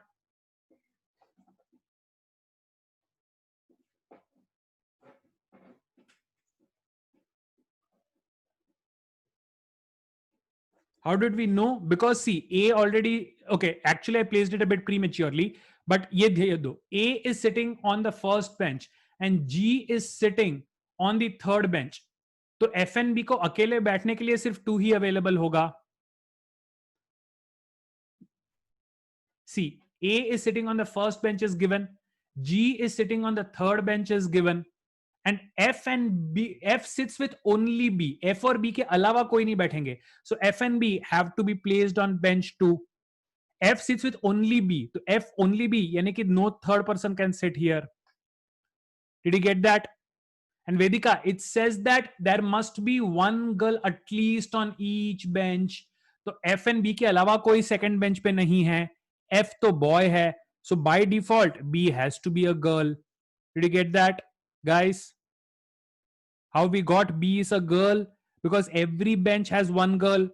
How did we know? Because see, A already, okay, actually I placed it a bit prematurely, but ye dhya do. A is sitting on the first bench and G is sitting on the third bench. तो F and B को अकेले बैठने के लिए सिर्फ 2 ही available होगा. See, A is sitting on the first bench is given. G is sitting on the third bench is given. And F and B, F sits with only B. F और B के अलावा कोई नहीं बैठेंगे. So F and B have to be placed on bench 2. F sits with only B. तो F only B यानी कि no third person can sit here. Did you get that? And Vedika, it says that there must be one girl at least on each bench. तो F and B के अलावा कोई second bench पे नहीं है. F तो boy है. So by default, B has to be a girl. Did you get that, guys? How we got B is a girl? Because every bench has one girl.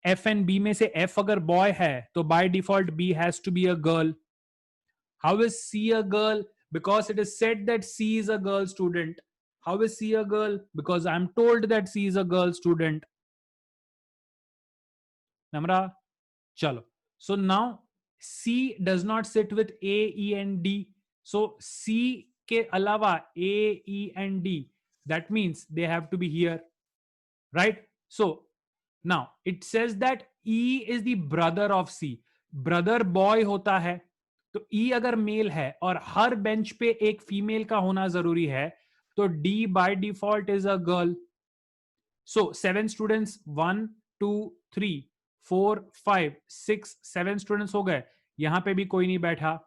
F and B में से F अगर boy है तो by default B has to be a girl. How is C a girl? Because it is said that C is a girl student. How is C a girl? Because I'm told that C is a girl student. Namra, chalo. So now C does not sit with A, E and D. So C के अलावा A, E and D, that means they have to be here, right? So now it says that E is the brother of C. Brother boy होता है, तो E अगर mail है और हर bench पे एक फीमेल का होना जरूरी है, तो D by default is a girl. So 7 students, 1, 2, 3, 4, 5, 6, 7 students हो गए. यहां पे भी कोई नहीं बैठा.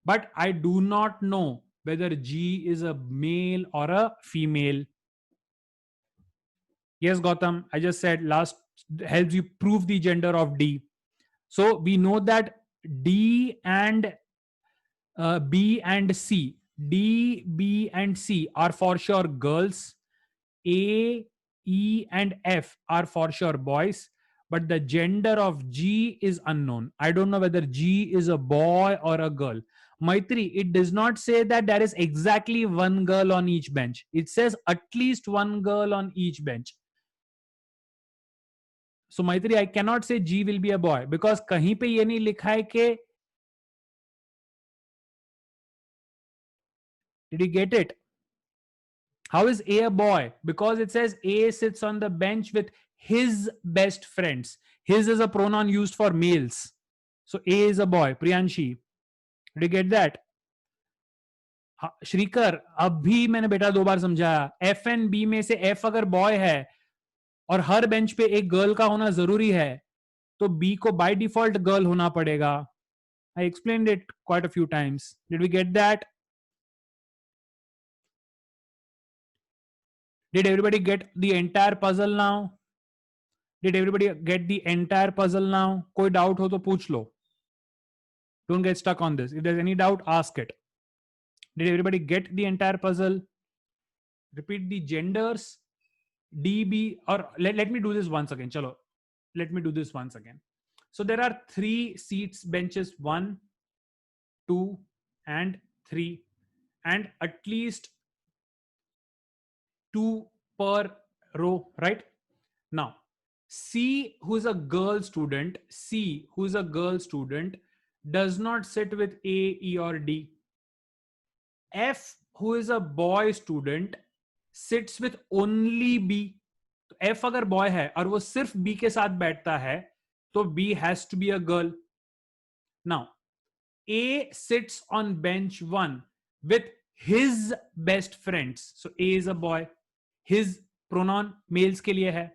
But I do not know whether G is a male or a female. Yes, Gautam, I just said last helps you prove the gender of D. So we know that D and B and C, D, B and C are for sure girls. A, E and F are for sure boys. But the gender of G is unknown. I don't know whether G is a boy or a girl. Maitri, it does not say that there is exactly one girl on each bench. It says at least one girl on each bench. So Maitri, I cannot say G will be a boy because कहीं पे ये नहीं लिखा है कि. Did you get it? How is A a boy? Because it says A sits on the bench with his best friends. His is a pronoun used for males. So A is a boy. Priyanshi. Did you get that? हाँ, श्रीकर अब भी मैंने बेटा 2 बार समझाया, F and B में से F अगर boy है और हर बेंच पे एक गर्ल का होना जरूरी है, तो बी को बाय डिफॉल्ट गर्ल होना पड़ेगा. I explained it quite a few times. Did we get that? Did everybody get the entire puzzle now? Did everybody get the entire puzzle now? कोई डाउट हो तो पूछ लो. Don't get stuck on this. If there's any doubt, ask it. Did everybody get the entire puzzle? Repeat the genders. DB, or let me do this once again. Chalo, let me do this once again. So there are 3 seats, benches 1, 2, and 3, and at least 2 per row, right? Now, C, who is a girl student, does not sit with A, E, or D. F, who is a boy student, sits with only B. तो F अगर boy है और वो सिर्फ B के साथ बैठता है, तो B has to be a girl. Now, A sits on bench 1 with his best friends. So A is a boy. His pronoun males के लिए है.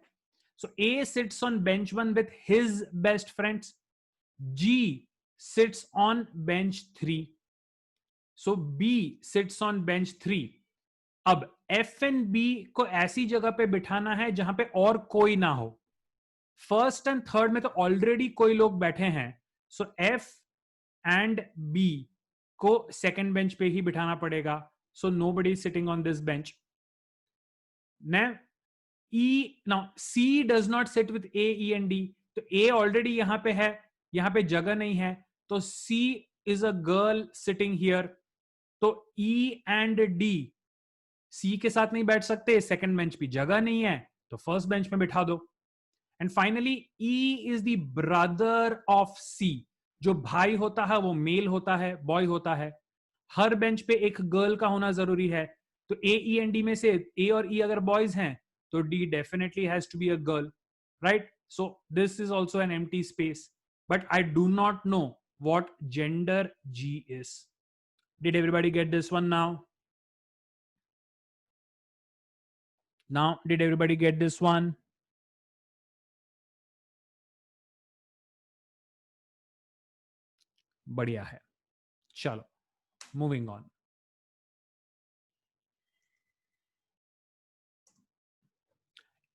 So A sits on bench 1 with his best friends. G sits on bench 3. So B sits on bench 3. अब F and B को ऐसी जगह पे बिठाना है जहां पे और कोई ना हो. फर्स्ट एंड थर्ड में तो ऑलरेडी कोई लोग बैठे हैं. सो F एंड B को सेकंड बेंच पे ही बिठाना पड़ेगा. So nobody sitting on this bench. Now C does not sit with A, E and D. तो A ऑलरेडी यहां पे है, यहां पे जगह नहीं है, तो C is a girl sitting here. तो E एंड D सी के साथ नहीं बैठ सकते, सेकंड बेंच पे जगह नहीं है, तो फर्स्ट बेंच में बिठा दो. And finally E is the brother of C. जो भाई होता है वो मेल होता है, बॉय होता है. हर बेंच पे एक गर्ल का होना जरूरी है. तो ए, ई एंड डी में से ए और ई अगर बॉयज हैं, तो D definitely has to be a girl, right? So this is also an empty space. But I do not know what gender G is. Did everybody get this one now? Now, did everybody get this one? बढ़िया है. चलो, moving on.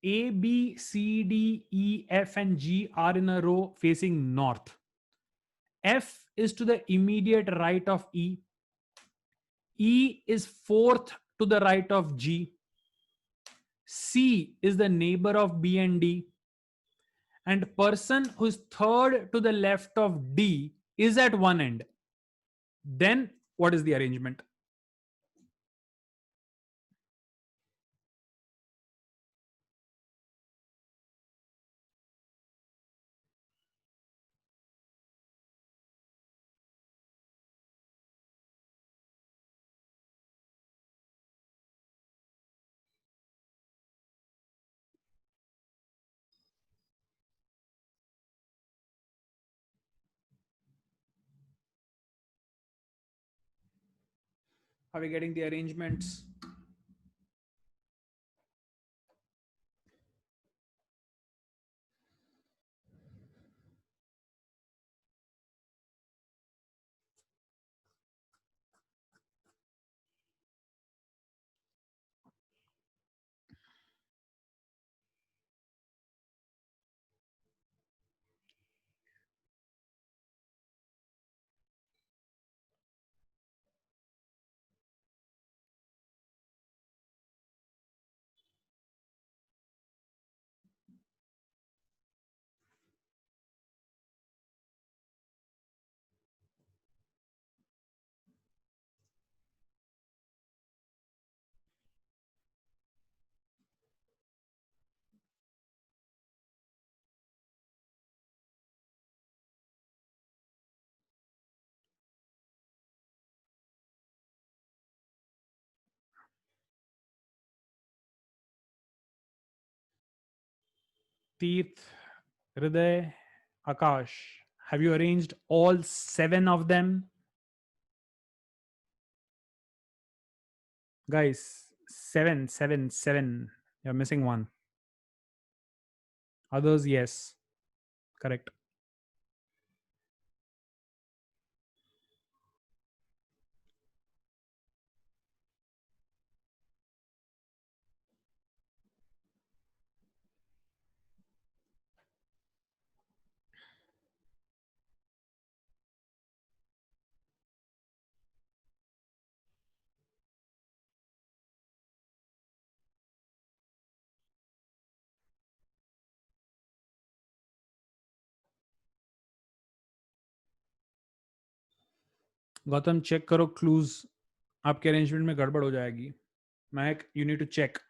A, B, C, D, E, F, and G are in a row facing north. F is to the immediate right of E. E is fourth to the right of G. C is the neighbor of B and D. And person who is third to the left of D is at one end. Then what is the arrangement? Are we getting the arrangements? Teeth, Hriday, Akash, have you arranged all 7 of them? Guys, 7, 7, 7. You're missing one. Others, yes. Correct. Gautam check करो clues आपके arrangement में गड़बड़ हो जाएगी. महक, you need to check.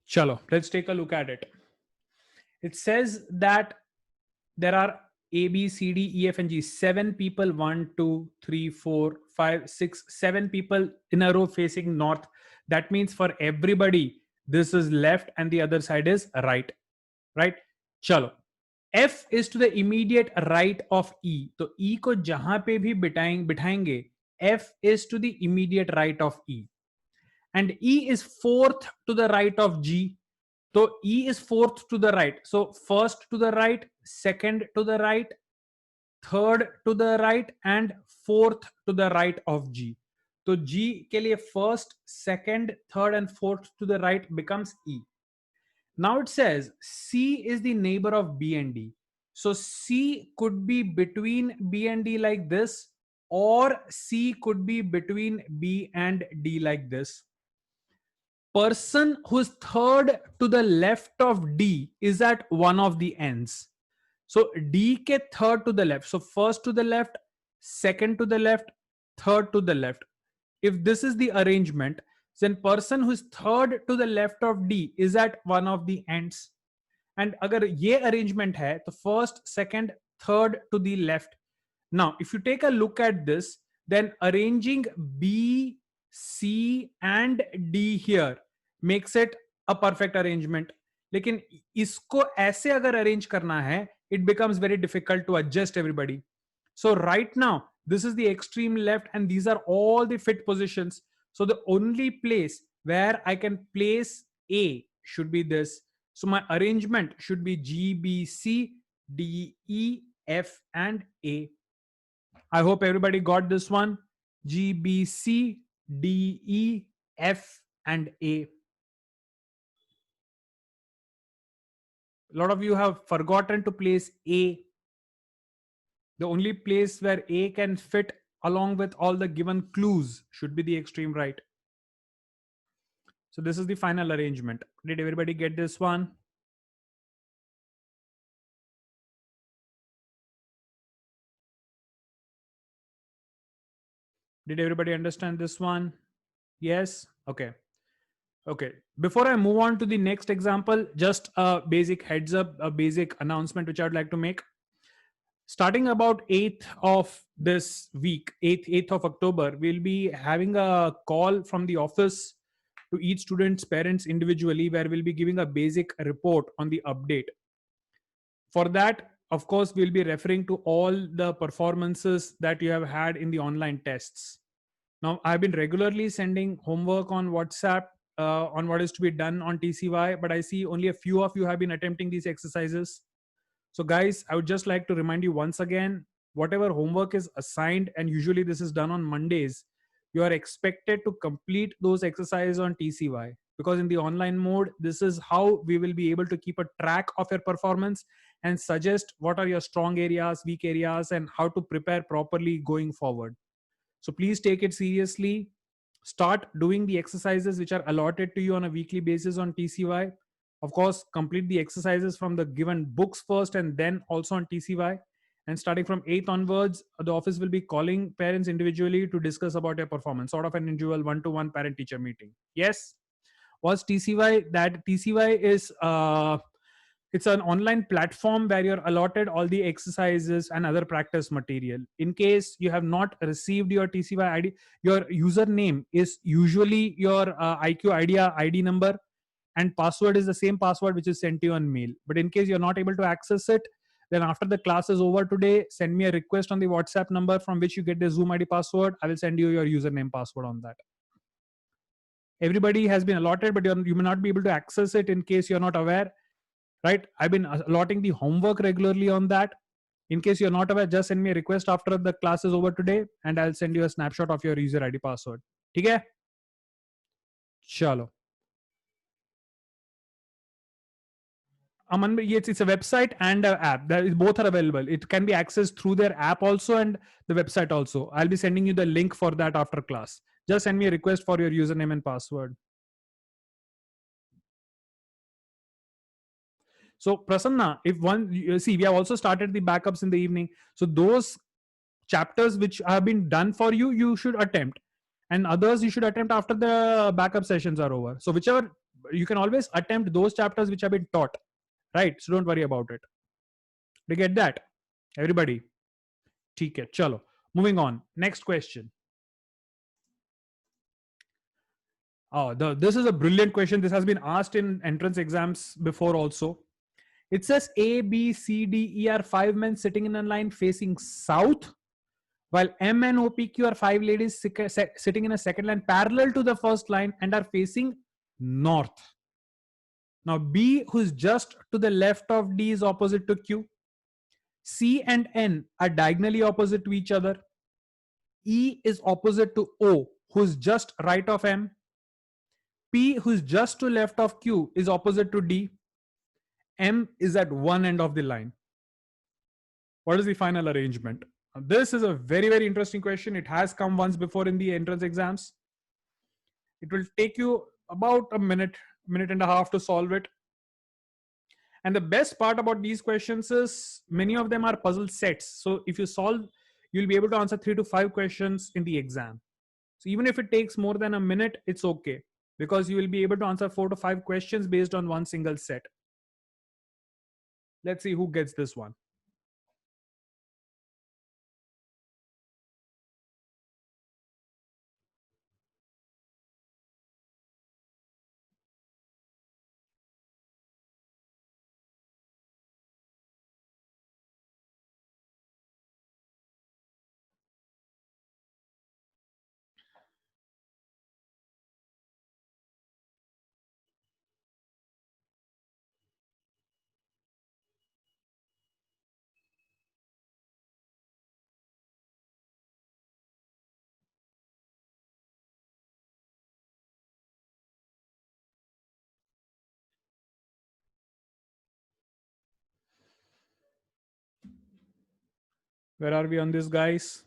Chalo, let's take a look at it. It says that there are A, B, C, D, E, F, and G. 7 people, 1, 2, 3, 4, 5, 6, 7 people in a row facing north. That means for everybody, this is left and the other side is right. Right? Chalo. F is to the immediate right of E. So E को जहां पे भी बिठाएंगे, F is to the immediate right of E. And E is fourth to the right of G. So E is fourth to the right. So first to the right, second to the right, third to the right, and fourth to the right of G. So G के लिए first, second, third, and fourth to the right becomes E. Now it says C is the neighbor of B and D. So C could be between B and D like this, or C could be between B and D like this. Person who's third to the left of D is at one of the ends. So D ke third to the left. So first to the left, second to the left, third to the left. If this is the arrangement, then person who is third to the left of D is at one of the ends. And अगर ये arrangement है, तो first, second, third to the left. Now, if you take a look at this, then arranging B, C, and D here makes it a perfect arrangement. लेकिन इसको ऐसे अगर arrange करना है, it becomes very difficult to adjust everybody. So right now, this is the extreme left, and these are all the fit positions. So the only place where I can place A should be this. So my arrangement should be G, B, C, D, E, F, and A. I hope everybody got this one. G, B, C, D, E, F, and A. A lot of you have forgotten to place A. The only place where A can fit along with all the given clues should be the extreme right. So this is the final arrangement. Did everybody get this one? Did everybody understand this one? Yes? Okay. Okay. Before I move on to the next example, just a basic heads up, a basic announcement which I'd like to make. Starting about 8th of this week, 8th of October, we'll be having a call from the office to each student's parents individually, where we'll be giving a basic report on the update. For that, of course, we'll be referring to all the performances that you have had in the online tests. Now, I've been regularly sending homework on WhatsApp on what is to be done on TCY, but I see only a few of you have been attempting these exercises. So, guys, I would just like to remind you once again, whatever homework is assigned, and usually this is done on Mondays, you are expected to complete those exercises on TCY, because in the online mode, this is how we will be able to keep a track of your performance and suggest what are your strong areas, weak areas, and how to prepare properly going forward. So please take it seriously. Start doing the exercises which are allotted to you on a weekly basis on TCY. Of course, complete the exercises from the given books first and then also on TCY. And starting from 8th onwards, the office will be calling parents individually to discuss about their performance, sort of an individual one-to-one parent-teacher meeting. Yes. Was TCY? That TCY is it's an online platform where you're allotted all the exercises and other practice material. In case you have not received your TCY ID, your username is usually your IQ idea ID number, and password is the same password which is sent to you on mail. But in case you're not able to access it, then after the class is over today, send me a request on the WhatsApp number from which you get the Zoom ID password. I will send you your username password on that. Everybody has been allotted, but you may not be able to access it in case you're not aware, right? I've been allotting the homework regularly on that. In case you're not aware, just send me a request after the class is over today and I'll send you a snapshot of your user ID password. Okay? Chalo. It's a website and an app. Both are available. It can be accessed through their app also and the website also. I'll be sending you the link for that after class. Just send me a request for your username and password. So Prasanna, if one, you see, we have also started the backups in the evening. So those chapters which have been done for you, you should attempt, and others you should attempt after the backup sessions are over. So whichever, you can always attempt those chapters which have been taught, right? So don't worry about it. Do you get that, everybody? Okay, chalo. Moving on. Next question. Oh, this is a brilliant question. This has been asked in entrance exams before also. It says A, B, C, D, E are five men sitting in a line facing south, while M and OPQ are five ladies sitting in a second line parallel to the first line and are facing north. Now B, who's just to the left of D, is opposite to Q. C and N are diagonally opposite to each other. E is opposite to O, who's just right of M. P, who's just to left of Q, is opposite to D. M is at one end of the line. What is the final arrangement? This is a very, very interesting question. It has come once before in the entrance exams. It will take you about a minute and a half to solve it. And the best part about these questions is many of them are puzzle sets. So if you solve, you'll be able to answer 3 to 5 questions in the exam. So even if it takes more than a minute, it's okay, because you will be able to answer 4 to 5 questions based on one single set. Let's see who gets this one. Where are we on this, guys?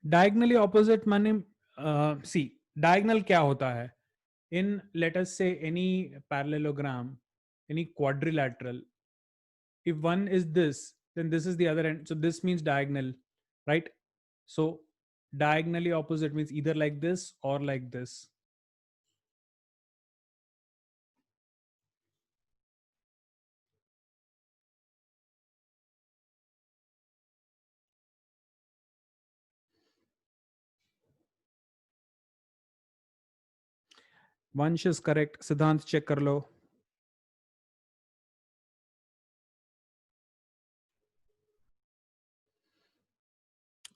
Diagonally opposite माने see, diagonal क्या होता है? In, let us say, any parallelogram, any quadrilateral, if one is this, then this is the other end. So this means diagonal, right? So diagonally opposite means either like this or like this. Vansh is correct. Siddhant, check kar lo.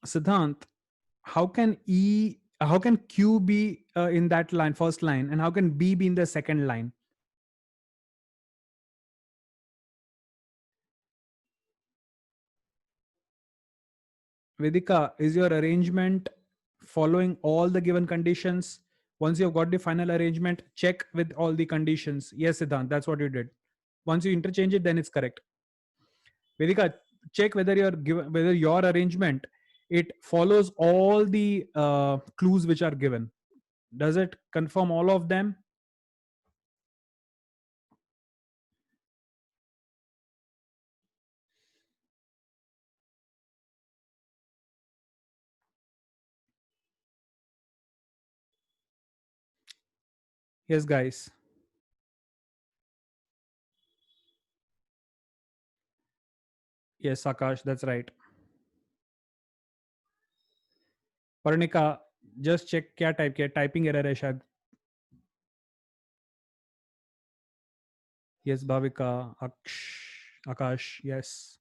Siddhant, how can Q be in that line, first line, and how can B be in the second line? Vedika, is your arrangement following all the given conditions? Once you've got the final arrangement, check with all the conditions. Yes, Siddhant, that's what you did. Once you interchange it, then it's correct. Vedika, check whether whether your arrangement it follows all the clues which are given. Does it confirm all of them? Yes, guys. Yes, Akash, that's right. Parnika, just check क्या type किया, typing error है शायद. Yes, Bhavika, Akash, yes.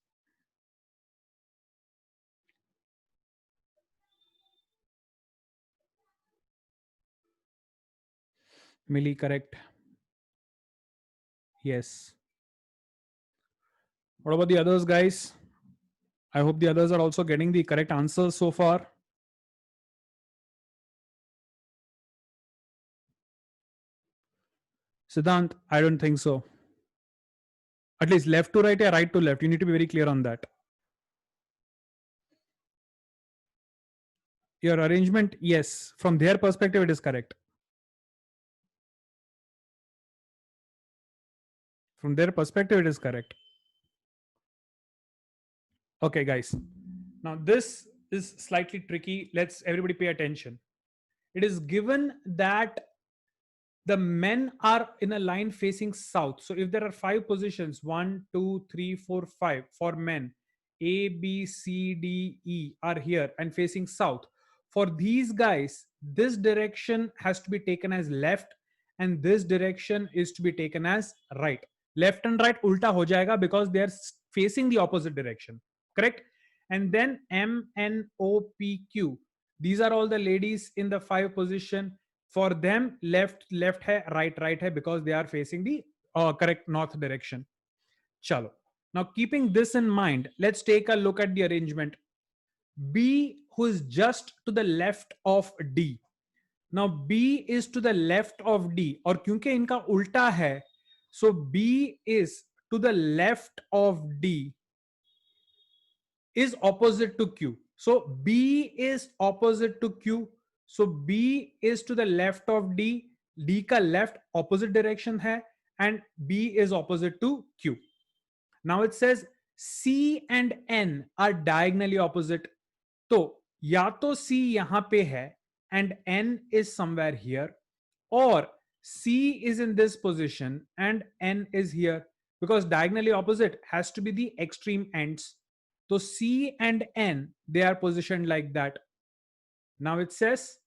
Millie, correct. Yes. What about the others, guys? I hope the others are also getting the correct answers so far. Siddhant, I don't think so. At least left to right or right to left. You need to be very clear on that. Your arrangement, yes, from their perspective, it is correct. From their perspective, it is correct. Okay, guys. Now, this is slightly tricky. Let's everybody pay attention. It is given that the men are in a line facing south. So if there are five positions, 1, 2, 3, 4, 5 for men, A, B, C, D, E are here and facing south. For these guys, this direction has to be taken as left and this direction is to be taken as right. Left and right ulta ho jayega because they are facing the opposite direction. Correct? And then M, N, O, P, Q. These are all the ladies in the five position. For them, left hai, right hai because they are facing the correct north direction. Chalo. Now, keeping this in mind, let's take a look at the arrangement. B, who is just to the left of D. Now, B is to the left of D. और क्योंकि इनका उल्टा है, so B is to the left of D is opposite to Q. So B is opposite to Q. So B is to the left of D. D का left opposite direction है and B is opposite to Q. Now it says C and N are diagonally opposite. तो या तो C यहां पे है and N is somewhere here, or C is in this position and N is here, because diagonally opposite has to be the extreme ends. So C and N, they are positioned like that. Now it says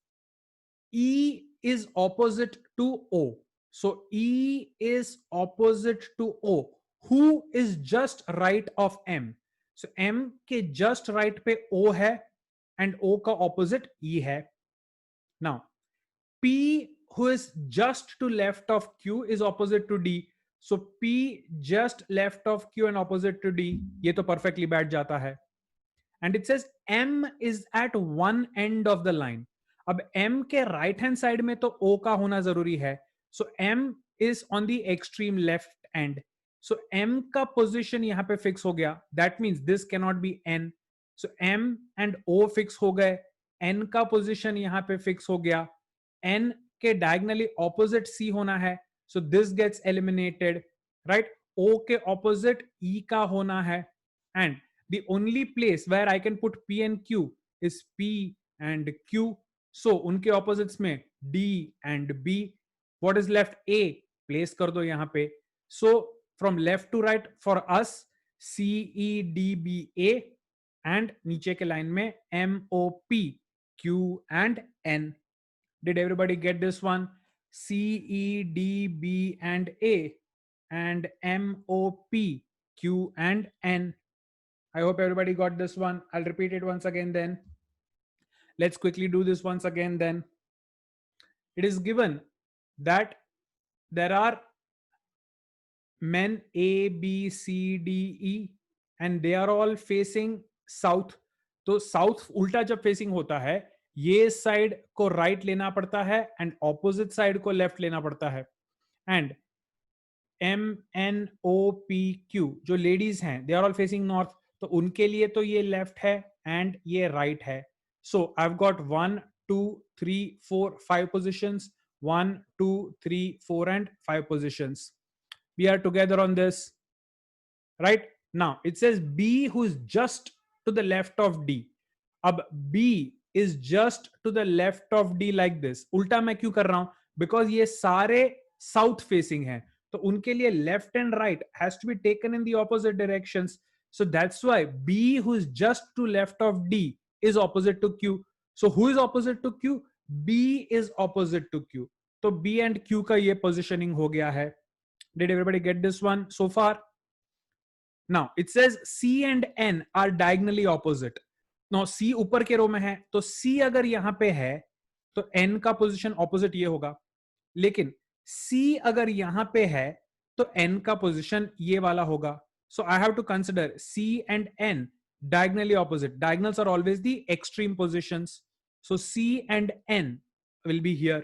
E is opposite to O. So E is opposite to O. Who is just right of M? So M के just right पे O है and O का opposite E है. Now P, who is just to left of Q, is opposite to D. So P just left of Q and opposite to D. ये तो perfectly बैठ जाता है. And it says M is at one end of the line. अब M के right hand side में तो O का होना जरूरी है. So M is on the extreme left end. So M का position यहाँ पे fix हो गया. That means this cannot be N. So M and O fix हो गए. N का position यहाँ पे fix हो गया. N के diagonally opposite C होना है. So this gets eliminated, right? O के opposite E का होना है. And the only place where I can put P and Q is P and Q. So उनके opposites में D and B. What is left? A. Place कर दो यहाँ पे. So from left to right for us, C, E, D, B, A, and नीचे के line में M, O, P, Q and N. Did everybody get this one? C, E, D, B, and A, and M, O, P, Q, and N. I hope everybody got this one. I'll repeat it once again then. Let's quickly do this once again then. It is given that there are men A, B, C, D, E, and they are all facing south. तो south उल्टा जब facing होता है, ये side को right लेना पड़ता है एंड ऑपोजिट साइड को लेफ्ट लेना पड़ता है. एंड MNOPQ जो लेडीज हैं, they are all facing north, तो उनके लिए तो ये लेफ्ट है एंड ये राइट है. So I have got 1 2 3 4 5 positions, 1 2 3 4 and 5 positions. We are together on this, right? Now it says B who is just to the left of D. अब B is just to the left of D like this. उल्टा मैं क्यों कर रहा हूं? Because ये सारे south facing हैं, तो उनके लिए left and right has to be taken in the opposite directions. So that's why B who is just to left of D is opposite to Q. So who is opposite to Q? B is opposite to Q. तो B and Q का ये positioning हो गया है. Did everybody get this one so far? Now it says C and N are diagonally opposite. Now C ऊपर के रो में है, तो C अगर यहां पे है तो N का पोजीशन ऑपोजिट ये होगा. लेकिन C अगर यहां पे है तो N का पोजीशन ये वाला होगा. So I have to consider C and N diagonally opposite. Diagonals are always the extreme positions. So C and N will be here.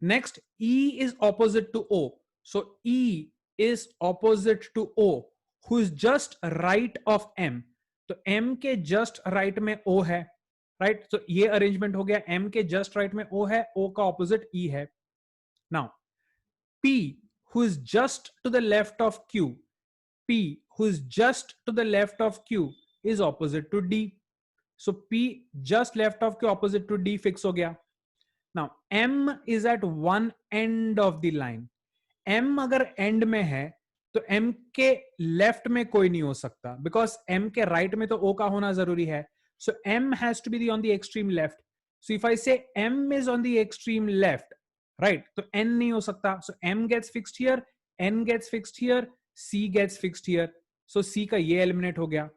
Next, E is opposite to O. So E is opposite to O, who is just right of M. तो M के just right में O है, right? So ये arrangement हो गया. M के just right में O है, O का opposite E है. Now, P, who is just to the left of Q. P, who is just to the left of Q, is opposite to D. So P just left of Q opposite to D fix हो गया. Now M is at one end of the line. M अगर end में है तो M के left में कोई नहीं हो सकता, because M के right में तो O का होना जरूरी है. So M has to be on the extreme left. So if I say M is on the extreme left, right, तो N नहीं हो सकता. So M gets fixed here, N gets fixed here, C gets fixed here. So C का ये eliminate हो गया.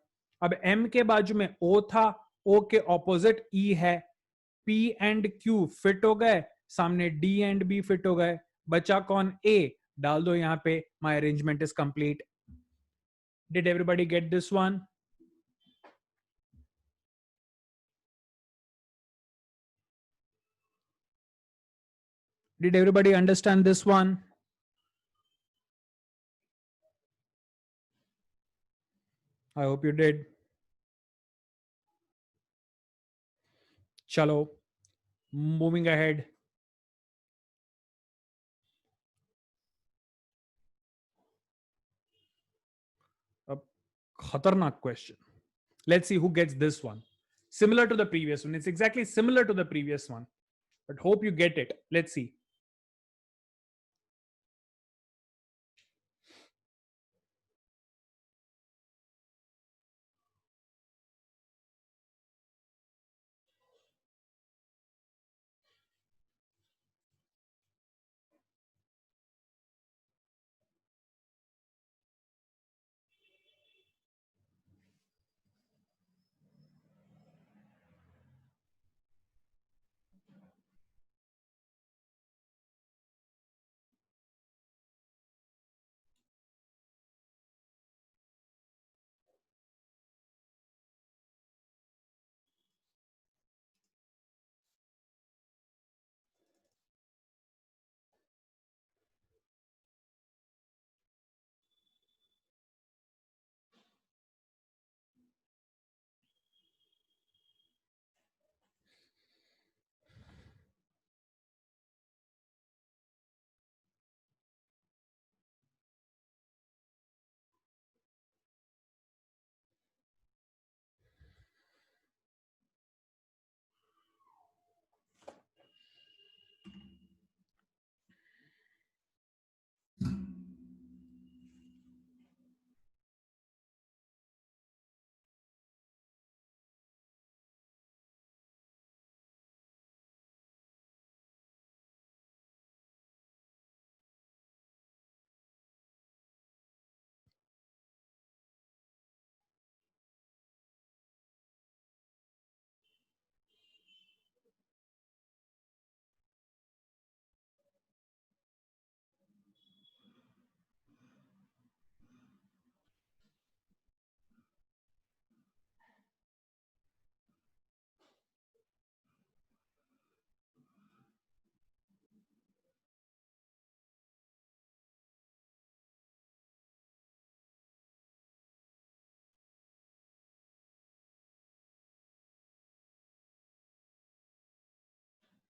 अब M के बाजू में O था, O के opposite E है. P एंड Q फिट हो गए, सामने D एंड B फिट हो गए, बचा कौन? A. डाल दो यहां पे. My arrangement is complete. Did everybody get this one? Did everybody understand this one? I hope you did. Chalo, moving ahead. A khatarnak question. Let's see who gets this one. Similar to the previous one. It's exactly similar to the previous one, but hope you get it. Let's see.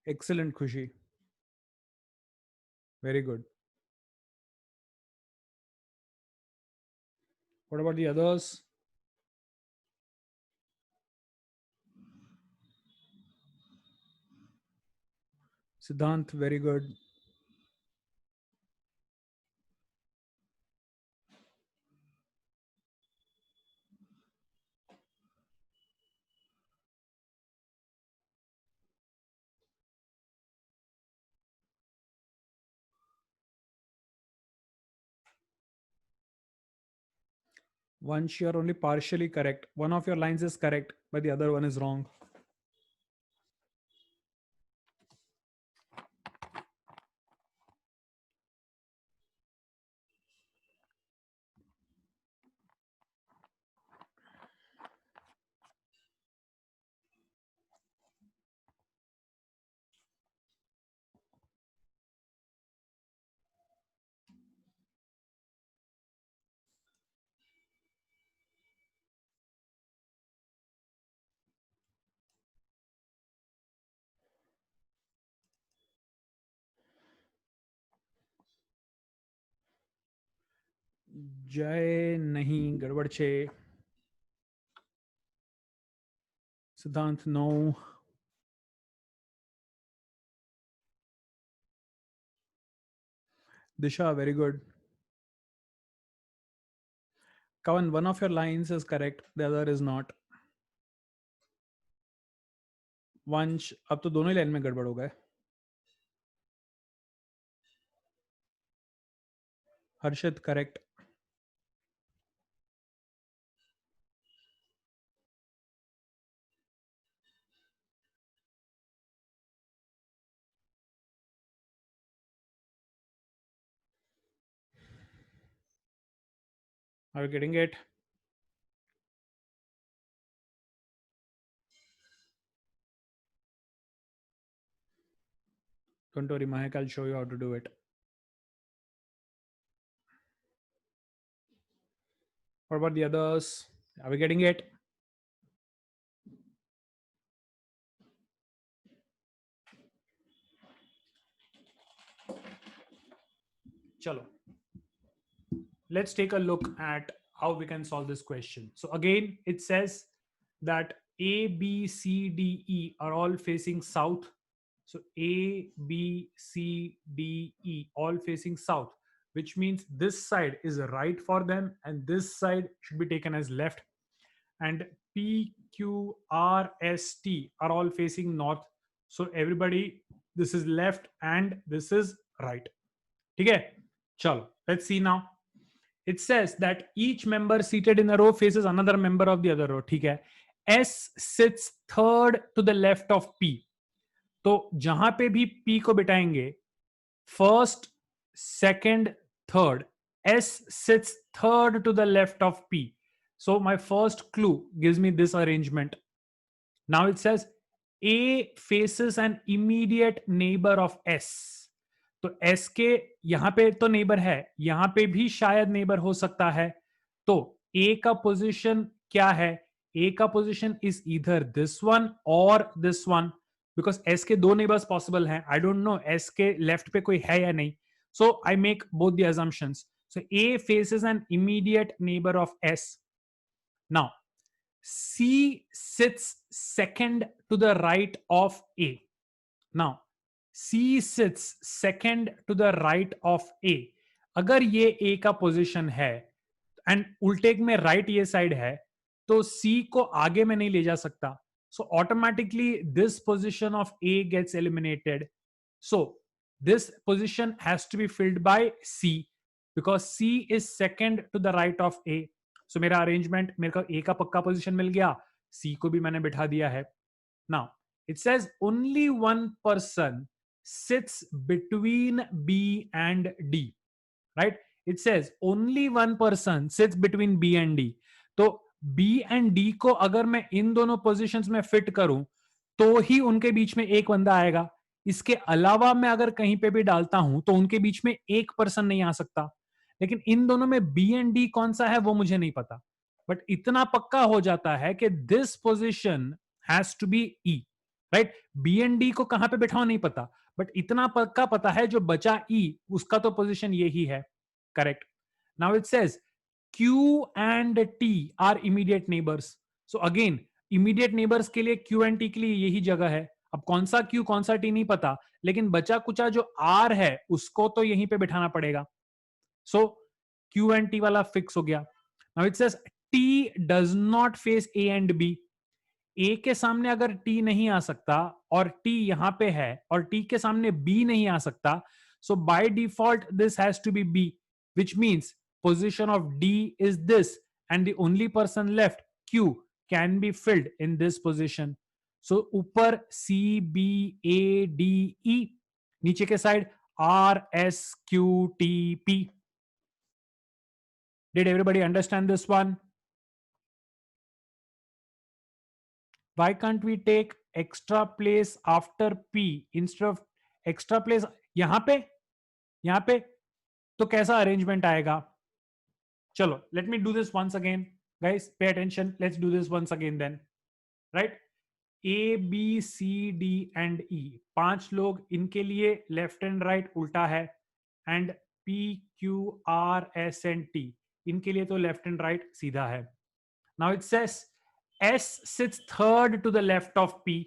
Excellent, Khushi. Very good. What about the others? Siddhant, very good. Once you're only partially correct. One of your lines is correct, but the other one is wrong. जय नहीं गड़बड़ छे. Siddhant, no. Disha, very good. Kavan, one of your lines is correct, the other is not. वंश, अब तो दोनों ही line में गड़बड़ हो गए. हर्षित, correct. Are you getting it? Don't worry, Mahek, I'll show you how to do it. What about the others? Are we getting it? Chalo. Let's take a look at how we can solve this question. So again, it says that A, B, C, D, E are all facing south. So A, B, C, D, E all facing south, which means this side is right for them and this side should be taken as left. And P, Q, R, S, T are all facing north. So everybody, this is left and this is right. Okay, chalo, let's see now. It says that each member seated in a row faces another member of the other row. ठीक है. S sits third to the left of P. तो जहां पे भी P को बिठाएंगे, first, second, third, S sits third to the left of P. So my first clue gives me this arrangement. Now it says A faces an immediate neighbor of S. तो S के यहां पे तो neighbour है, यहां पे भी शायद नेबर हो सकता है. तो A का पोजीशन क्या है? A का position is either this one और दिस वन, बिकॉज S के दो नेबर्स पॉसिबल हैं. आई डोंट नो S के लेफ्ट पे कोई है या नहीं. So I make both the assumptions. So A faces an immediate neighbor of S. Now C sits second to the right of A. Now C sits second to the right of A. अगर ये A का position है and उल्टे में right ये side है, तो C को आगे में नहीं ले जा सकता. So automatically this position of A gets eliminated. So this position has to be filled by C because C is second to the right of A. So मेरा अरेंजमेंट, मेरे को A का पक्का पोजीशन मिल गया, C को भी मैंने बिठा दिया है. Now it says only one person sits between B and D, right? It says only one person sits between B and D. तो B and D को अगर मैं इन दोनों पोजीशंस में फिट करूं तो ही उनके बीच में एक बंदा आएगा. इसके अलावा मैं अगर कहीं पे भी डालता हूं तो उनके बीच में एक पर्सन नहीं आ सकता. लेकिन इन दोनों में B and D कौन सा है वो मुझे नहीं पता, बट इतना पक्का हो जाता है कि this position has to be E, right? B and D को कहां पे बिठाओ नहीं पता, बट इतना पक्का पता है जो बचा ई उसका तो पोजीशन यही है, correct? Now it says Q and T R immediate neighbours. So again immediate neighbours के लिए क्यू एंड टी के लिए यही जगह है। अब कौन सा क्यू कौन सा टी नहीं पता, लेकिन बचा कुचा जो आर है उसको तो यहीं पे बिठाना पड़ेगा। सो क्यू एंड टी वाला फिक्स हो गया। Now it says T does not face A and B. A के सामने अगर टी नहीं आ सकता और टी यहां पे है और टी के सामने बी नहीं आ सकता, so by default this has to be B, which means position of D is this, and the only person left, Q, can be filled in this position. So ऊपर C, B, A, D, E, नीचे के side R, S, Q, T, P. Did everybody understand this one? Why can't we take extra place after P instead of extra place यहां पे तो कैसा arrangement आएगा? चलो, let me do this once again, guys. Pay attention. Let's do this once again then. Right? A, B, C, D and E, 5 लोग, इनके लिए left and right उल्टा है, and P, Q, R, S and T, इनके लिए तो left and right सीधा है. Now it says S sits third to the left of P.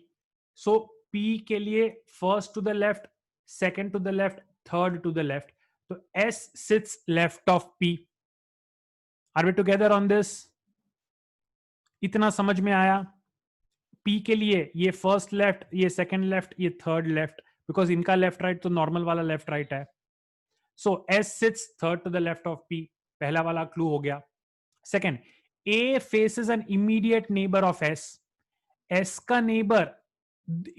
So P के लिए first to the left, second to the left, third to the left. तो S sits left of P. Are we together on this? इतना समझ में आया? P के लिए ये फर्स्ट लेफ्ट, ये सेकंड लेफ्ट, ये थर्ड लेफ्ट, बिकॉज इनका लेफ्ट राइट तो नॉर्मल वाला लेफ्ट राइट है. सो S sits third to the left of P. पहला वाला क्लू हो गया. Second, A faces an immediate neighbor of S. S का नेबर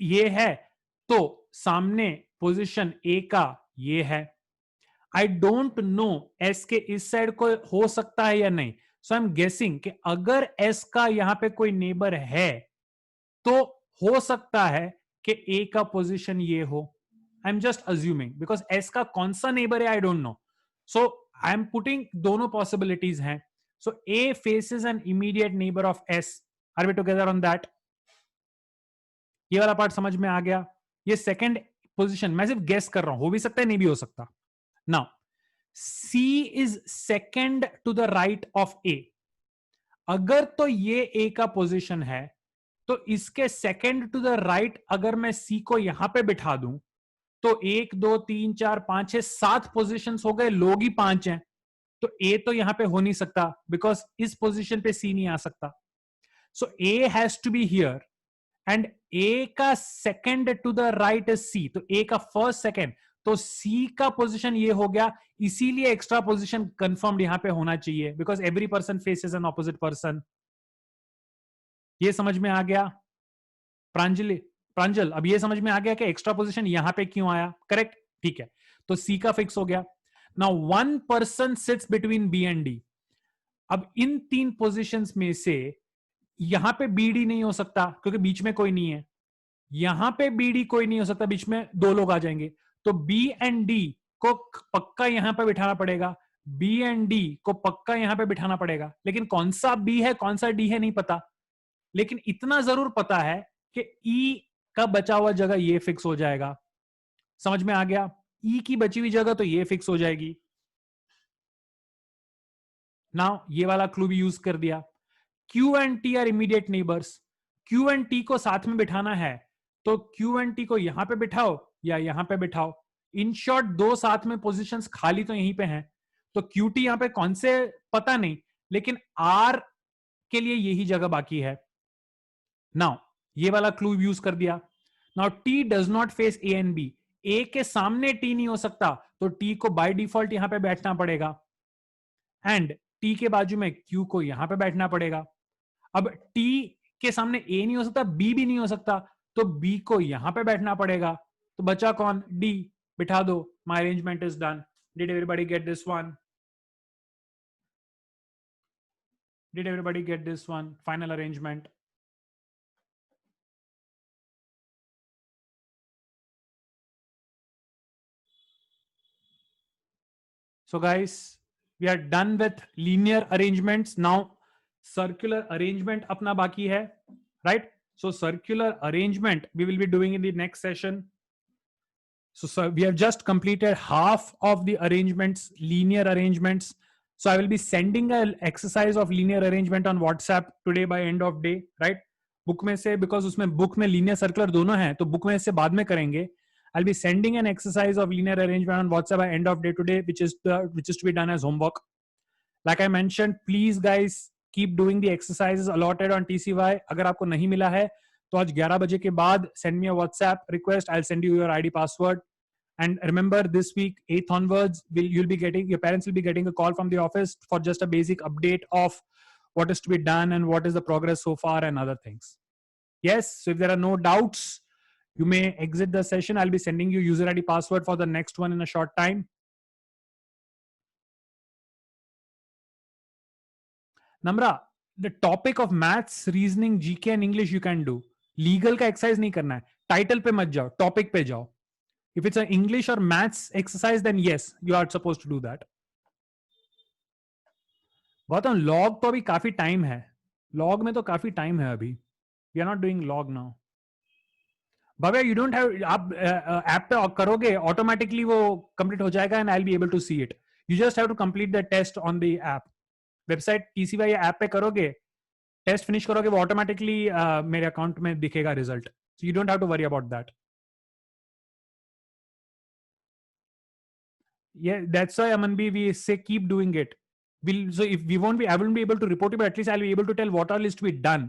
ये है, तो सामने पोजीशन A का ये है. आई डोंट नो S के इस साइड को हो सकता है या नहीं. सो आई एम गेसिंग कि अगर S का यहां पे कोई नेबर है तो हो सकता है कि A का पोजीशन ये हो. I am just assuming, because S का कौन सा नेबर है I don't know. So I am putting दोनों पॉसिबिलिटीज हैं. So A faces an immediate neighbour of S. Are we together on that? ये वाला पार्ट समझ में आ गया. ये सेकंड पोजीशन मैं सिर्फ गेस कर रहा हूं, हो भी सकता है नहीं भी हो सकता. Now C is second to the right of A. अगर तो ये A का पोजीशन है, तो इसके सेकंड टू द राइट अगर मैं C को यहां पे बिठा दूं, तो 1 2 3 4 5 6 7 पोजीशंस हो गए, लोग ही 5 हैं, तो A तो यहां पे हो नहीं सकता, बिकॉज इस पोजीशन पे C नहीं आ सकता. So A has to be here, and A का second to the right is C, तो A का फर्स्ट सेकंड, तो C का पोजीशन ये हो गया. इसीलिए एक्स्ट्रा पोजीशन कंफर्म्ड यहां पे होना चाहिए, because every person faces an opposite person. ये समझ में आ गया? प्रांजल, अब ये समझ में आ गया कि एक्स्ट्रा पोजीशन यहां पे क्यों आया? करेक्ट, ठीक है. तो सी का फिक्स हो गया. Now one person sits between B and D. अब इन 3 पोजीशंस में से यहां पे बी डी नहीं हो सकता, क्योंकि बीच में कोई नहीं है. यहां पे बी डी कोई नहीं हो सकता, बीच में 2 लोग आ जाएंगे. तो बी एंड डी को पक्का यहां पे बिठाना पड़ेगा. बी एंड डी को पक्का यहां पे बिठाना पड़ेगा, लेकिन कौन सा बी है कौन सा डी है नहीं पता. लेकिन इतना जरूर पता है कि ई का बचा हुआ जगह ये फिक्स हो जाएगा. समझ में आ गया? ई की बची हुई जगह तो ये फिक्स हो जाएगी. नाउ ये वाला क्लू भी यूज कर दिया. Q and T R immediate neighbours. Q and T को साथ में बिठाना है, तो क्यू एंड टी को यहां पे बिठाओ या यहां पे बिठाओ. इन शॉर्ट 2 साथ में पोजीशंस खाली तो यहीं पे हैं, तो क्यू टी यहां पे कौन से पता नहीं, लेकिन आर के लिए यही जगह बाकी है. नाउ ये वाला क्लू यूज कर दिया. Now T does not face A and B. A के सामने टी नहीं हो सकता, तो टी को बाय डिफॉल्ट यहां पे बैठना पड़ेगा, एंड टी के बाजू में क्यू को यहां पे बैठना पड़ेगा. अब टी के सामने ए नहीं हो सकता, बी भी नहीं हो सकता, तो बी को यहां पे बैठना पड़ेगा. तो बचा कौन? डी. बिठा दो. My arrangement is done. Did everybody get this one? Did everybody get this one? Final arrangement. So guys, we are done with linear arrangements. Now circular arrangement अपना बाकी है, right? So circular arrangement we will be doing in the next session. So we have just completed half of the arrangements, linear arrangements. So I will be sending an exercise of linear arrangement on WhatsApp today by end of day, right? Book में से, because उसमें book में linear circular दोनों हैं, तो book में से बाद में करेंगे. I'll be sending an exercise of linear arrangement on WhatsApp by end of day today, which is to be done as homework. Like I mentioned, please guys keep doing the exercises allotted on TCY. अगर आपको नहीं मिला है तो आज 11 बजे के बाद send me a WhatsApp request. I'll send you your ID password. And remember, this week 8th onwards, your parents will be getting a call from the office for just a basic update of what is to be done and what is the progress so far and other things. Yes, so if there are no doubts, you may exit the session. I'll be sending you user ID password for the next one in a short time. Namra, the topic of maths, reasoning, GK and English you can do. Legal का exercise नहीं करना है. Title पे मत जाओ, topic पे जाओ. If it's an English or maths exercise, then yes, you are supposed to do that. Gautam, log तो अभी काफी टाइम है. लॉग में तो काफी टाइम है अभी. We are not doing log now. Bhavya, you don't have, आप ऐप पे करोगे ऑटोमेटिकली वो कंप्लीट हो जाएगा and I will be able to see it. You just have to complete the test on the app. Website TCY app पे करोगे, test finish करोगे, वो ऑटोमेटिकली मेरे अकाउंट में दिखेगा result. So you don't have to worry about that. Yeah, that's why Amanbi we say keep doing it. So if we won't be, I won't be able to report it, but at least I'll be able to tell what all is to be done.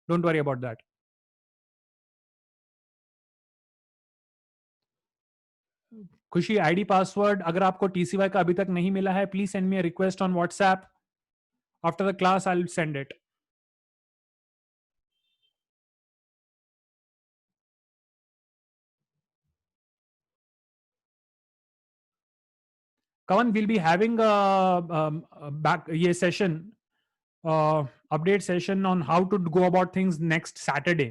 Don't worry about that. खुशी, ID password अगर आपको टीसीवाई का अभी तक नहीं मिला है, please send me a request on WhatsApp. After the class I will send it. Kavan, we'll be having a back ye session, update session on how to go about things next Saturday.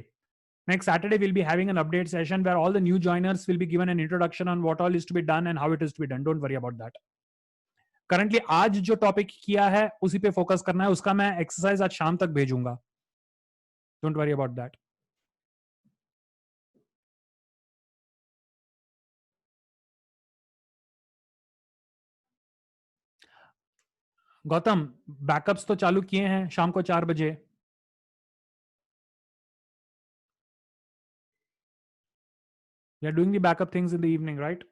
Next Saturday, we'll be having an update session where all the new joiners will be given an introduction on what all is to be done and how it is to be done. Don't worry about that. Currently, आज जो topic किया है उसी पे focus करना है. उसका मैं एक्सरसाइज आज शाम तक भेजूंगा. Don't worry about that. Gautam, backups तो चालू किए हैं शाम को 4 बजे. We are doing the backup things in the evening, right?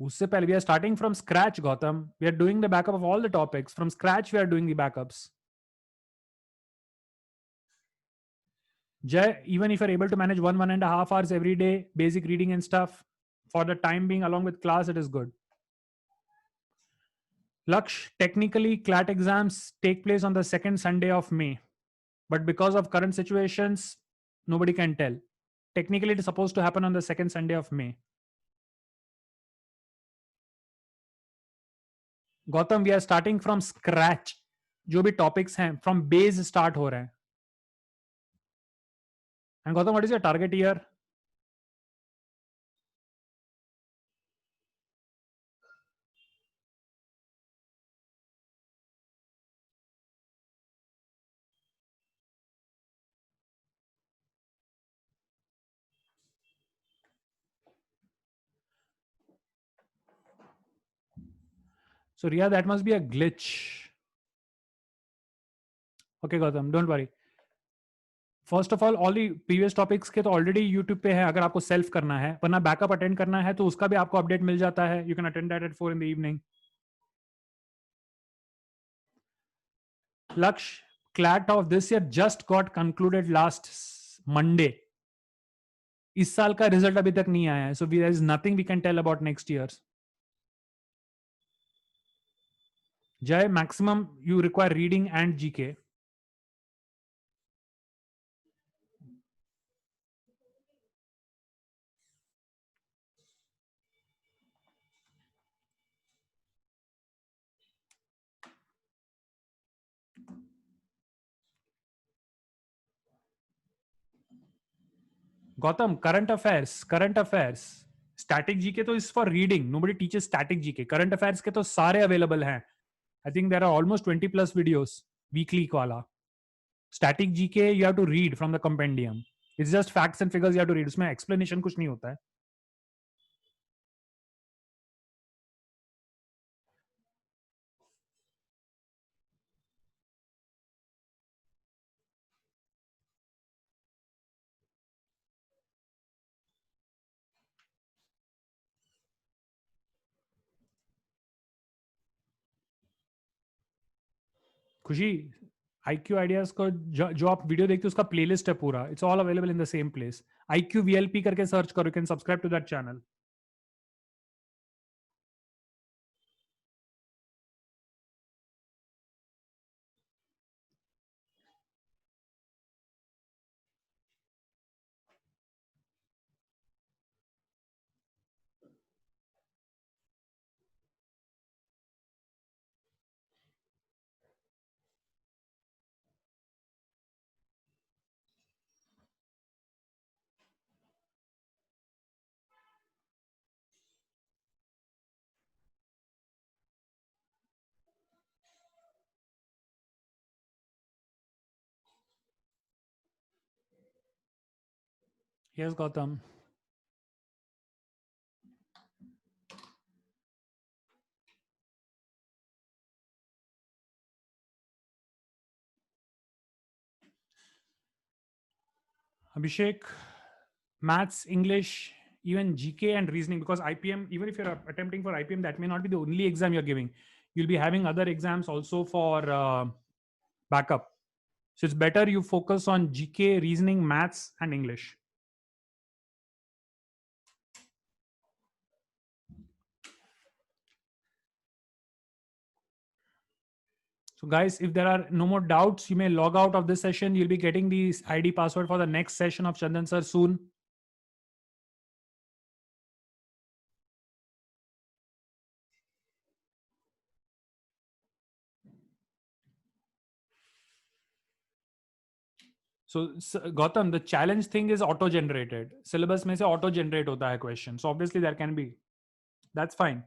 उससे पहले we are starting from scratch, Gautam. We are doing the backup of all the topics. From scratch, we are doing the backups. Jay, even if you're able to manage 1.5 hours every day, basic reading and stuff, for the time being along with class, it is good. Laksh, technically, CLAT exams take place on the second Sunday of May. But because of current situations, nobody can tell. Technically, it is supposed to happen on the second Sunday of May. Gautam, we are starting from scratch. जो भी topics हैं, from base start हो रहे हैं. And Gautam, what is your target year? So Ria, that must be a glitch. Okay, Gautam, don't worry. First of all the previous topics के तो already YouTube पे है, अगर आपको सेल्फ करना है. वरना बैकअप अटेंड करना है तो उसका भी आपको अपडेट मिल जाता है. You can attend that at 4 in the evening. लक्ष्य, CLAT of this year just got concluded last Monday. इस साल का रिजल्ट अभी तक नहीं आया है. So there is nothing we can tell about next year. Jay, maximum you require reading and GK. Gautam, current affairs. Static GK तो is for reading. Nobody teaches static GK. Current affairs के तो सारे available हैं. I think there are almost 20 plus videos weekly वाला. Static GK you have to read from the compendium. It's just facts and figures you have to read. उसमें explanation कुछ नहीं होता है. खुशी IQ आइडियाज को जो आप वीडियो देखते हो उसका प्लेलिस्ट है पूरा. It's all available in the same place. IQ VLP करके सर्च करो. You can subscribe to that channel. Yes, Gautam. Abhishek, maths, English, even GK and reasoning, because IPM, even if you're attempting for IPM, that may not be the only exam you're giving. You'll be having other exams also for backup. So it's better you focus on GK, reasoning, maths, and English. So guys, if there are no more doubts, you may log out of this session. You'll be getting the ID password for the next session of Chandan sir soon. So Gautam, the challenge thing is auto-generated. Syllabus में से auto-generate होता है question. So obviously there can be. That's fine.